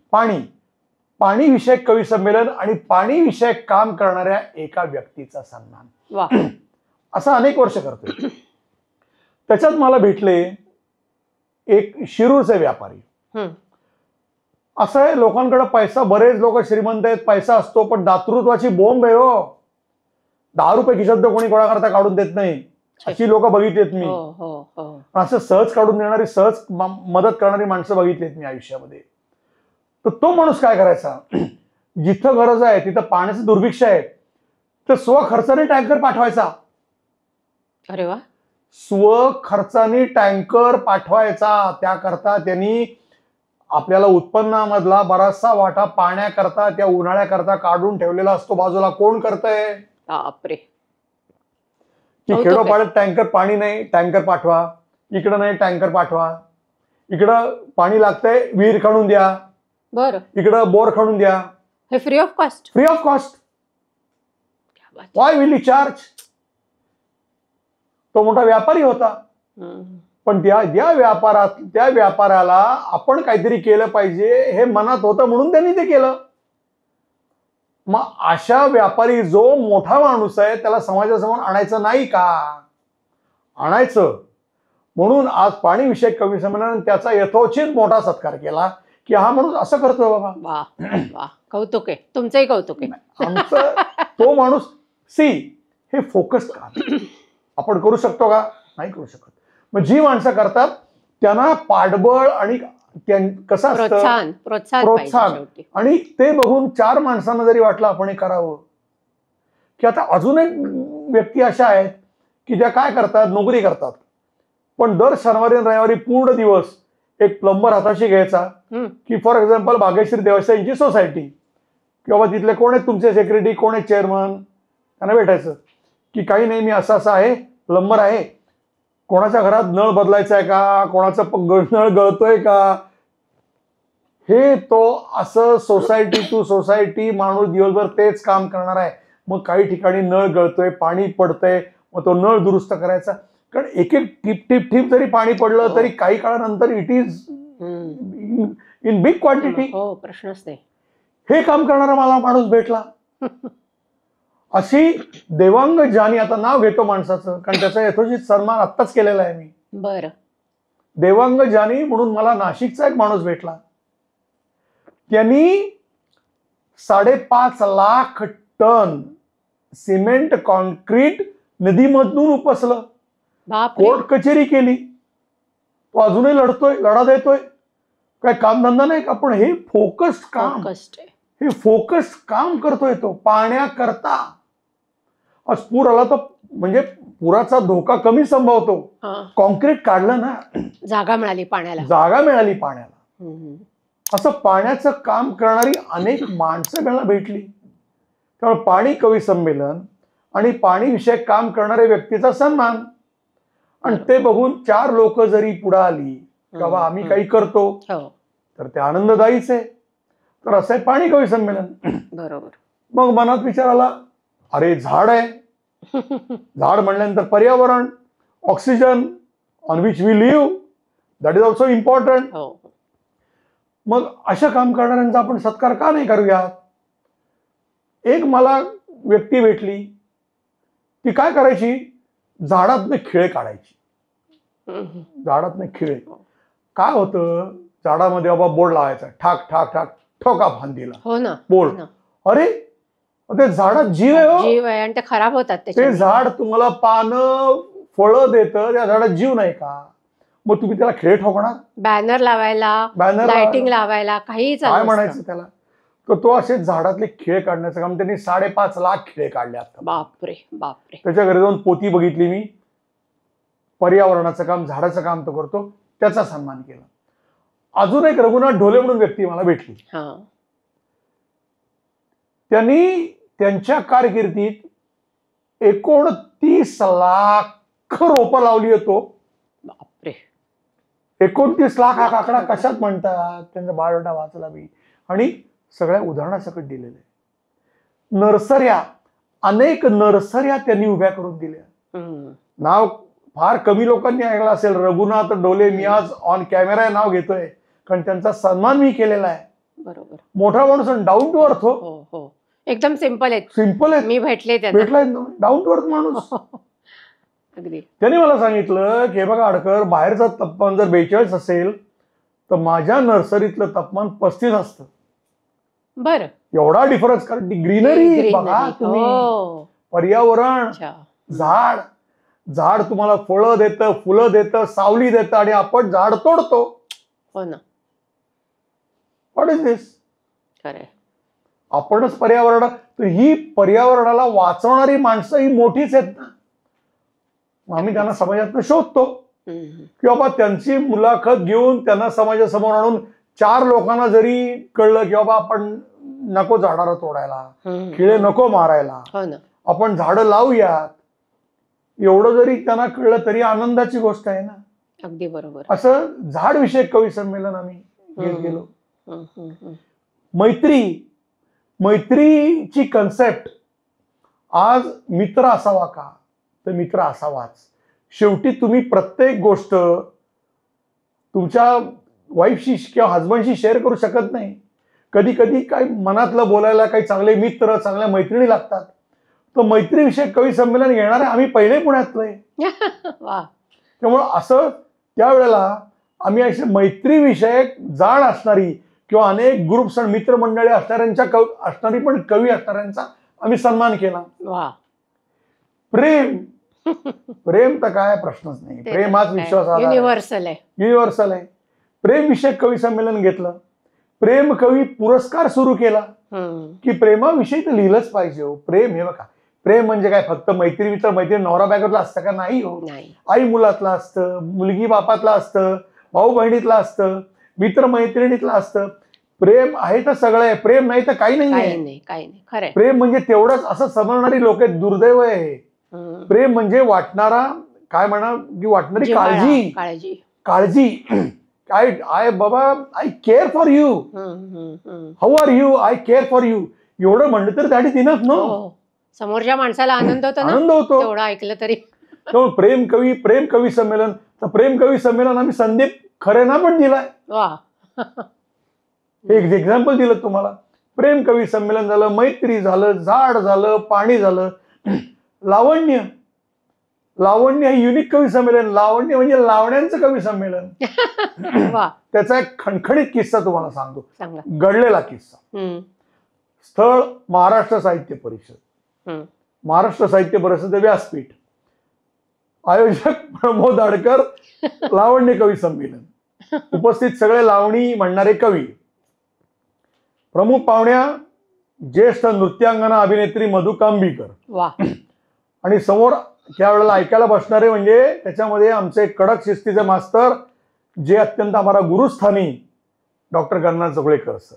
पाणी विषयक कवी संमेलन आणि पाणी विषयक काम करणाऱ्या एका व्यक्तीचा सन्मान. असं अनेक वर्ष करतोय. त्याच्यात मला भेटले एक शिरूरचे व्यापारी. असं आहे, लोकांकडे पैसा, बरेच लोक श्रीमंत आहेत, पैसा असतो, पण दातृत्वाची बोंब आहे हो. 10 रुपये खिशात कोणी गोळा करता काढून देत नाही. अशी लोक बघितलीत मी. असं सहज काढून देणारी, सहज मदत करणारी माणसं बघितलीत मी आयुष्यामध्ये. तर तो माणूस काय करायचा, जिथं गरज आहे तिथं पाण्याचं दुर्भिक्ष आहे तर स्वखर्चाने टँकर पाठवायचा. अरे वा. स्वखर्चाने टँकर पाठवायचा. त्याकरता त्यांनी आपल्याला उत्पन्नामधला बराचसा वाटा पाण्याकरता, त्या उन्हाळ्याकरता काढून ठेवलेला असतो बाजूला. कोण करतंय? बापरे. की खेडोपाड्यात टँकर पाणी नाही, टँकर पाठवा. इकडं नाही, टँकर पाठवा. इकडं पाणी लागतंय, विहीर खणून द्या. बरं. इकडं बोर खणून द्या. हे free of cost. Free of cost. Why will you charge? तो मोठा व्यापारी होता. पण त्या व्यापाराला आपण काहीतरी केलं पाहिजे हे मनात होतं म्हणून त्यांनी ते केलं. मग अशा व्यापारी जो मोठा माणूस आहे त्याला समाजासमोर आणायचं नाही का? आणायचं. म्हणून आज पाणी विषयक कवी संमेलन त्याचा यथोचित मोठा सत्कार केला की हा माणूस असं करतो बाबा. वा. कौतुक आहे. तुमचंही कौतुक आहे. आमचं तो माणूस हे फोकस काम आपण करू शकतो का? नाही करू शकत. मग जी माणसं करतात त्यांना पाठबळ आणि कसं असतं प्रोत्साहन. आणि ते बघून 4 माणसांना जरी वाटलं आपण हे करावं. की आता अजून एक व्यक्ती अशा आहेत की ज्या काय करतात, नोकरी करतात, पण दर शनिवारी आणि रविवारी पूर्ण दिवस एक प्लंबर हाताशी घ्यायचा. की फॉर एक्झाम्पल भाग्यश्री देवस्थानची सोसायटी किंवा तिथले कोण आहेत तुमचे सेक्रेटरी, कोण आहेत चेअरमन, त्यांना भेटायचं की काही नाही, मी असं आहे, प्लंबर आहे, कोणाच्या घरात नळ बदलायचा आहे का, कोणाचा नळ गळतोय का. हे तो असं सोसायटी टू सोसायटी माणूस दिवसभर तेच काम करणार आहे. मग काही ठिकाणी नळ गळतोय, पाणी पडतंय, मग तो नळ दुरुस्त करायचा. कारण एक एक टिप टिप टिप जरी पाणी पडलं तरी काही काळानंतर it is in big quantity. हो, प्रश्नच नाही. हे काम करणारा मला माणूस भेटला. अशी देवांग जानी, आता नाव घेतो माणसाचं कारण त्याचा यथोचित सन्मान आत्ताच केलेला आहे मी. बरं. देवांग जानी म्हणून मला नाशिकचा एक माणूस भेटला. त्यांनी 5.5 लाख टन सिमेंट कॉन्क्रीट नदीमधून उपसलं. कोर्ट कचेरी केली. तो अजूनही लढा देतोय. काय कामधंदा नाही का, पण हे फोकस्ड काम, हे फोकस्ड काम करतोय तो पाण्याकरता. आज पूर आला तर म्हणजे पुराचा धोका कमी संभवतो. कॉन्क्रीट काढलं ना, जागा मिळाली पाण्याला. असं पाण्याचं काम करणारी अनेक माणसं मला भेटली. त्यामुळे पाणी कवी संमेलन आणि पाणी विषयक काम करणाऱ्या व्यक्तीचा सन्मान, आणि ते बघून 4 लोक जरी पुढे आली बाबा आम्ही काही करतो तर ते आनंददायीच आहे. तर असं आहे पाणी कवी संमेलन. बरोबर. मग मनात विचार आला, अरे झाड आहे, झाड म्हणल्यानंतर पर्यावरण, oxygen on which we live, that is also important. मग अशा काम करणाऱ्यांचा आपण सत्कार का नाही करूयात. एक मला व्यक्ती भेटली, ती काय करायची, झाडातनं खिळे काढायची. झाडातनं खिळे काय होतं, झाडामध्ये बाबा बोर्ड लावायचा, ठाक ठाक ठाक ठोका फांदीला. हो ना, बोर्ड. अरे ते झाडात जीव आहे, जीव आहे आणि ते खराब होतात. ते झाड तुम्हाला पानं फळं देतं, त्या झाडात जीव नाही का, मग तुम्ही त्याला खिळे ठोकणार. बॅनर लावायला, लाइटिंग लावायला, काही काय म्हणायचं त्याला. तर तो असे झाडातले खिळे काढण्याचं काम त्यांनी 5.5 लाख खिळे काढले. बापरे बापरे. त्याच्या घरी जाऊन पोती बघितली मी. पर्यावरणाचं काम, झाडाचं काम तो करतो, त्याचा सन्मान केला. अजून एक रघुनाथ ढोले म्हणून व्यक्ती मला भेटली. त्यांनी त्यांच्या कारकिर्दीत 29 लाख रोपं लावली होतो. बापरे. 29 लाख हा आकडा कशात म्हणतात, त्यांचा बायोडाटा वाचला मी आणि सगळ्या उदाहरणासकट दिलेले. नर्सऱ्या, अनेक नर्सऱ्या त्यांनी उभ्या करून दिल्या. नाव फार कमी लोकांनी ऐकलं असेल, रघुनाथ ढोले. मी आज ऑन कॅमेरा नाव घेतोय कारण त्यांचा सन्मान मी केलेला आहे. बरोबर. मोठा माणूस, डाऊन टू अर्थ. हो, एकदम सिंपल आहे. सिंपल आहे. मी भेटलाय डाऊन टू अर्थ माणूस. अगदी. त्यांनी मला सांगितलं की बघा अडकर, बाहेरचं तापमान जर 42 असेल तर माझ्या नर्सरीतलं तापमान 35 असतं. बरं. एवढा डिफरन्स, कारण ग्रीनरी बघा तुम्ही, पर्यावरण, झाड. झाड तुम्हाला फळं देतं, फुलं देतं, सावली देतं, आणि आपण झाड तोडतो. हो ना. व्हॉट इज दिस. खरं. आपणच पर्यावरण, तर ही पर्यावरणाला वाचवणारी माणसं ही मोठीच आहेत ना. आम्ही त्यांना समाजातून शोधतो की बाबा त्यांची मुलाखत घेऊन त्यांना समाजासमोर आणून 4 लोकांना जरी कळलं की बाबा आपण नको झाडाला तोडायला, खिळे नको मारायला, आपण झाडं लावूयात, एवढं जरी त्यांना कळलं तरी आनंदाची गोष्ट आहे ना. अगदी बरोबर. असं झाड विषयक कवी संमेलन आम्ही घेत गेलो. मैत्रीची कन्सेप्ट, आज मित्र असावा का, तर मित्र असावाच. शेवटी तुम्ही प्रत्येक गोष्ट तुमच्या वाईफशी किंवा हजबंडशी शेअर करू शकत नाही. कधी कधी काय मनातलं बोलायला काही चांगले मित्र, चांगल्या मैत्रिणी लागतात. तर मैत्रीविषयक कवी संमेलन घेणारे आम्ही पहिले पुण्यातले. त्यामुळं असं त्यावेळेला आम्ही अशी मैत्रीविषयक जाण असणारी किंवा अनेक ग्रुप्स आणि मित्रमंडळी असणारी पण कवी असणाऱ्यांचा आम्ही सन्मान केला. प्रेम तर काय प्रश्नच नाही. प्रेम हाच विश्वास युनिव्हर्सल आहे. प्रेम विषयक कवी संमेलन घेतलं. प्रेम कवी पुरस्कार सुरू केला की प्रेमाविषयी तर लिहिलंच पाहिजे. हो, प्रेम हे बघा, प्रेम म्हणजे काय फक्त मैत्री मित्र, मैत्री नवरा बायकोतला असतं का? नाही. हो, आई मुलातला असतं, मुलगी बापातला असतं, भाऊ बहिणीतला असतं, मित्र मैत्रिणीतला असतं. प्रेम आहे तर सगळं आहे, प्रेम नाही तर काही नाही. प्रेम म्हणजे तेवढंच असं समजणारी लोक आहेत. दुर्दैव आहे. प्रेम म्हणजे वाटणारा, काय म्हणा की वाटणारी काळजी. आय बाबा, I care for you, how are you, I care for you, एवढं म्हणलं तर दॅट इज इनफ. नो, समोरच्या माणसाला आनंद होतो ना, आनंद होतो. तेवढं ऐकलं तरी. तो प्रेम कवी संमेलन, तर प्रेम कवी संमेलन आम्ही संदीप खरेना पण दिलाय. वा. एक एक्झाम्पल दिलं तुम्हाला. प्रेम कवी संमेलन झालं, मैत्री झालं, झाड झालं, पाणी झालं, लावण्य हे युनिक कवी संमेलन. लावण्य म्हणजे लावण्यांचं कवी संमेलन. वा. त्याचा एक खणखणीत किस्सा तुम्हाला सांगतो, सांगा. घडलेला किस्सा. स्थळ महाराष्ट्र साहित्य परिषद, महाराष्ट्र साहित्य परिषद व्यासपीठ, आयोजक प्रमोद आडकर, लावण्य कवी संमेलन, उपस्थित सगळे लावणी म्हणणारे कवी. प्रमुख पाहुण्या ज्येष्ठ नृत्यांगना अभिनेत्री मधु कांबीकर. वा. आणि समोर त्यावेळेला ऐकायला बसणारे म्हणजे त्याच्यामध्ये आमचे कडक शिस्तीचे मास्तर, जे अत्यंत आम्हाला गुरुस्थानी डॉक्टर गणनाथ जोगळेकर सर,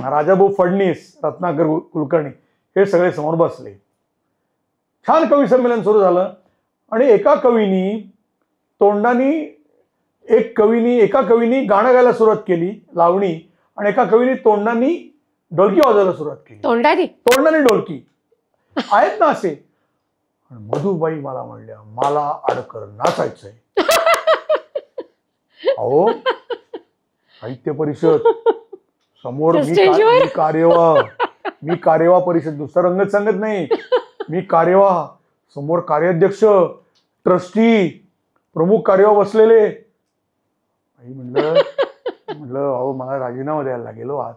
राजाभाऊ फडणीस, रत्नाकर कुलकर्णी, हे सगळे समोर बसले. छान कवी संमेलन सुरू झालं. आणि एका कवीनी गाणं गायला सुरुवात केली, लावणी, आणि एका कवीनी तोंडानी ढोलकी वाजवायला सुरुवात केली. तोंडानी ढोलकी आहेत ना असे. मधुबाई मला म्हणल्या, मला आडकर नाचायचंय. अहो, साहित्य परिषद समोर मी कार्यवाह परिषद, दुसरा रंगत सांगत नाही, मी कार्यवाह समोर कार्याध्यक्ष, ट्रस्टी, प्रमुख कार्यवाह बसलेले. म्हणलं अहो, मला राजीनामा द्यायला लागेल आज.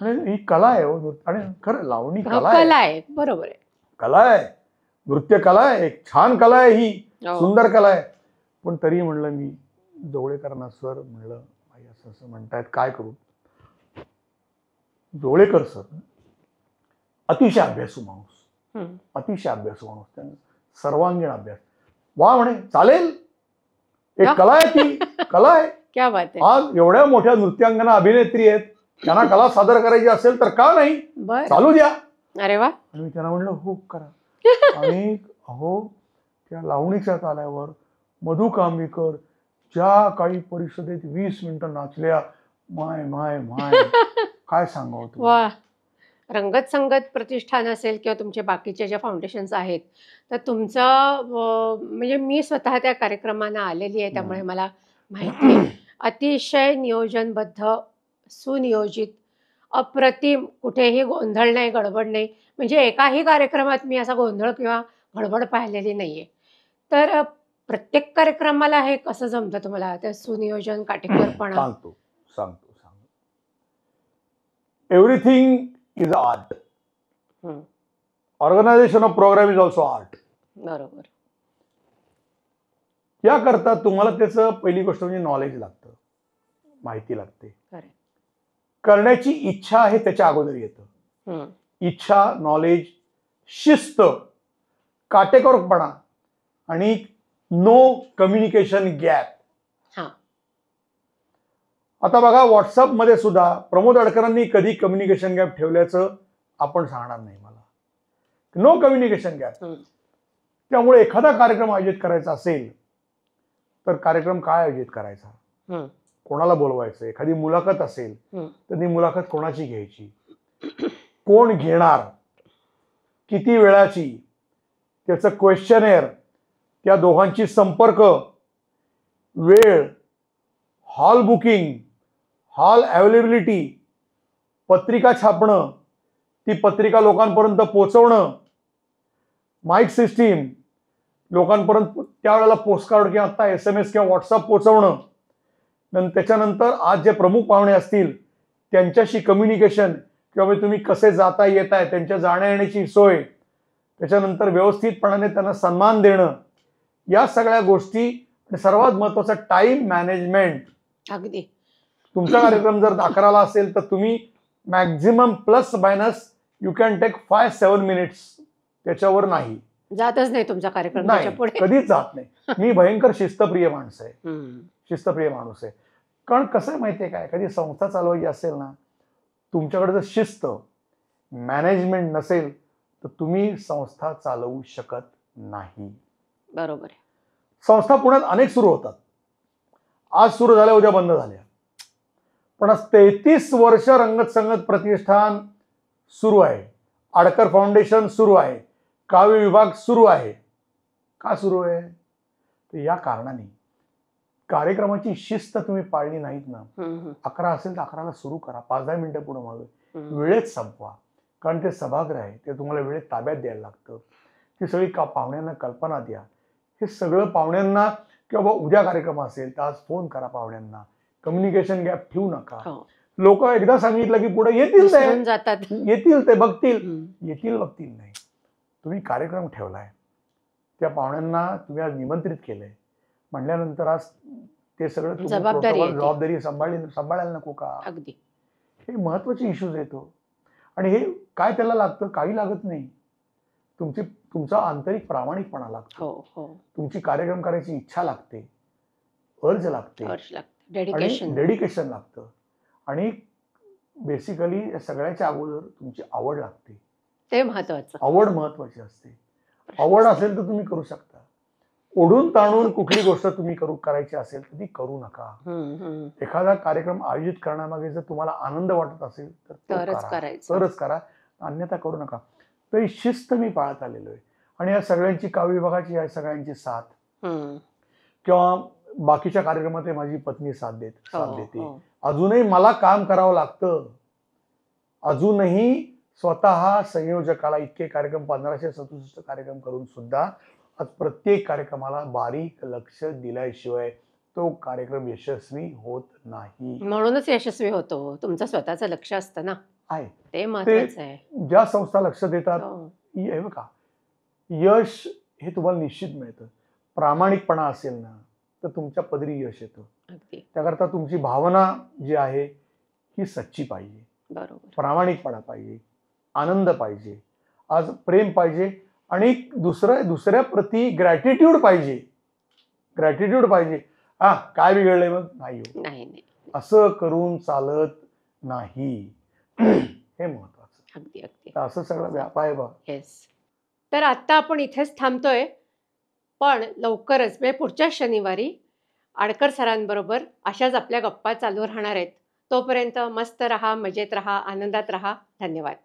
ही कला आहे हो, आणि खरं लावणी कला आहे. बरोबर आहे, कला आहे, नृत्य कला आहे, एक छान कला आहे, ही सुंदर कला आहे. पण तरी म्हणलं मी जोगळेकरांना, सर म्हणलं असं असं म्हणतायत, काय करू. जोगळेकर सर अतिशय अभ्यासू माणूस, त्यांना सर्वांगीण अभ्यास. वा म्हणे, चालेल, एक कला आहे, ती कला आहे. क्या बात आहे. आज एवढ्या मोठ्या नृत्यांगना अभिनेत्री आहेत, त्यांना कला सादर करायची असेल तर का नाही, चालू द्या. अरे वा. आणि मी त्यांना म्हणलं हो करा. आणि अहो, त्या लावणीच्या ताल्यावर मधु कांबीकर ज्या काही परिषदेत 20 मिनिटं नाचल्या, माय माय माय, काय सांगावं. वा. रंगत संगत प्रतिष्ठान असेल किंवा तुमचे बाकीचे जे फाउंडेशन्स आहेत, तर तुमचं म्हणजे मी स्वतः त्या कार्यक्रमांना आलेली आहे, त्यामुळे मला माहिती आहे. अतिशय नियोजनबद्ध, सुनियोजित, अप्रतिम, कुठेही गोंधळ नाही, गडबड नाही. म्हणजे एकाही कार्यक्रमात मी असा गोंधळ किंवा गडबड पाहिलेली नाहीये. तर प्रत्येक कार्यक्रमाला हे कसं जमतं तुम्हाला, ते सुनियोजन, काटेकोरपणा? सांगतो. Everything is art. Organisation of programme is also art. बरोबर. याकरता तुम्हाला त्याचं पहिली गोष्ट म्हणजे नॉलेज लागतं, माहिती लागते. करण्याची इच्छा आहे त्याच्या अगोदर येतं. इच्छा, नॉलेज, शिस्त, काटेकोरपणा आणि नो कम्युनिकेशन गॅप. आता बघा, व्हॉट्सअपमध्ये सुद्धा प्रमोद आडकरांनी कधी कम्युनिकेशन गॅप ठेवल्याचं आपण सांगणार नाही मला. No communication gap. त्यामुळे एखादा कार्यक्रम आयोजित करायचा असेल तर कार्यक्रम काय आयोजित करायचा, कोणाला बोलवायचं, एखादी मुलाखत असेल तर ती मुलाखत कोणाची घ्यायची, कोण घेणार, किती वेळाची, त्याचं क्वेश्चनेअर, त्या दोघांची संपर्क, वेळ, हॉल बुकिंग, हॉल अवेलेबिलिटी, पत्रिका छापणं, ती पत्रिका लोकांपर्यंत पोहोचवणं, माईक सिस्टीम, लोकांपर्यंत त्यावेळेला पोस्टकार्ड किंवा आता SMS किंवा व्हॉट्सअप पोहोचवणं. त्याच्यानंतर आज जे प्रमुख पाहुणे असतील त्यांच्याशी कम्युनिकेशन, किंवा तुम्ही कसे जाता येताय, त्यांच्या जाण्या येण्याची सोय, त्याच्यानंतर व्यवस्थितपणाने त्यांना सन्मान देणं, या सगळ्या गोष्टी. सर्वात महत्वाचं टाइम मॅनेजमेंट. अगदी. तुमचा कार्यक्रम जर 11ला असेल तर तुम्ही maximum plus minus you can take 5-7 minutes, त्याच्यावर नाही जातच नाही तुमचा कार्यक्रम, कधीच जात नाही. मी भयंकर शिस्तप्रिय माणूस आहे, शिस्तप्रिय माणूस आहे. कारण कसं आहे माहितीये काय, एखादी संस्था चालवायची असेल ना, तुमच्याकडे जर शिस्त, मॅनेजमेंट नसेल तर तुम्ही संस्था चालवू शकत नाही. बरोबर आहे. संस्था पुण्यात अनेक सुरू होतात, आज सुरू झाल्या, उद्या बंद झाल्या. पण आज 33 वर्ष रंगत संगत प्रतिष्ठान सुरू आहे. आडकर फाउंडेशन सुरू आहे, काव्य विभाग सुरू आहे. का सुरू आहे? तर या कारणाने कार्यक्रमाची शिस्त तुम्ही पाळली नाहीत ना, 11 असेल तर 11ला सुरू करा, 5-10 मिनिटं पुढे मागे, वेळेत संपवा. कारण ते सभागृह आहे, ते तुम्हाला वेळेत ताब्यात द्यायला लागतं. ती सगळी पाहुण्यांना कल्पना द्या. हे सगळं पाहुण्यांना, किंवा उद्या कार्यक्रम असेल तर आज फोन करा पाहुण्यांना. कम्युनिकेशन गॅप ठेवू नका. लोक एकदा सांगितलं की पुढे येतील ते बघतील नाही. तुम्ही कार्यक्रम ठेवलाय, त्या पाहुण्यांना तुम्ही आज निमंत्रित केलंय म्हणल्यानंतर आज ते सगळं जबाबदारी सांभाळायला नको का? अगदी हे महत्वाचे इश्यूज येतो. आणि हे काय त्याला लागतं? काही लागत नाही. तुमचा आंतरिक प्रामाणिकपणा लागतो. तुमची कार्यक्रम करायची इच्छा लागते, अर्ज लागते, डेडिकेशन लागतं. आणि बेसिकली या सगळ्याच्या अगोदर तुमची आवड लागते. ते महत्वाचं. आवड महत्वाची असते. आवड असेल तर तुम्ही करू शकता. ओढून ताणून कुठली गोष्ट तुम्ही करायची असेल तर ती करू नका. एखादा कार्यक्रम आयोजित करण्यामागे जर तुम्हाला आनंद वाटत असेल तरच करा, अन्यथा करू नका. तर ही शिस्त मी पाळत आलेलो आहे. आणि या सगळ्यांची काव्य विभागाची, या सगळ्यांची साथ, किंवा बाकीच्या कार्यक्रमात माझी पत्नी साथ देते. अजूनही मला काम करावं लागतं. अजूनही स्वतः संयोजकाला इतके कार्यक्रम 1567 कार्यक्रम करून सुद्धा आज प्रत्येक कार्यक्रमाला बारीक लक्ष दिल्याशिवाय तो कार्यक्रम यशस्वी होत नाही. म्हणूनच यशस्वी होतो. तुमचं स्वतःचं लक्ष असतं ना, आहे ते महत्वाचं आहे. ज्या संस्था लक्ष देतात, हे बघा, यश हे तुम्हाला निश्चित मिळतं. प्रामाणिकपणा असेल ना तर तुमच्या पदरी यश येतं. त्याकरता तुमची भावना जी आहे ही सच्ची पाहिजे, बरोबर, प्रामाणिकपणा पाहिजे, आनंद पाहिजे, आज प्रेम पाहिजे, आणि दुसऱ्या प्रती ग्रॅटिट्यूड पाहिजे. काय बिघडलंय मग? नाही, असं करून चालत नाही. हे महत्वाचं. अगदी. असं सगळं व्याप आहे बघ. तर आता आपण इथेच थांबतोय, पण लवकरच पुढच्या शनिवारी आडकर सरांबरोबर अशाच आपल्या गप्पा चालू राहणार आहेत. तोपर्यंत मस्त रहा, मजेत रहा, आनंदात रहा. धन्यवाद.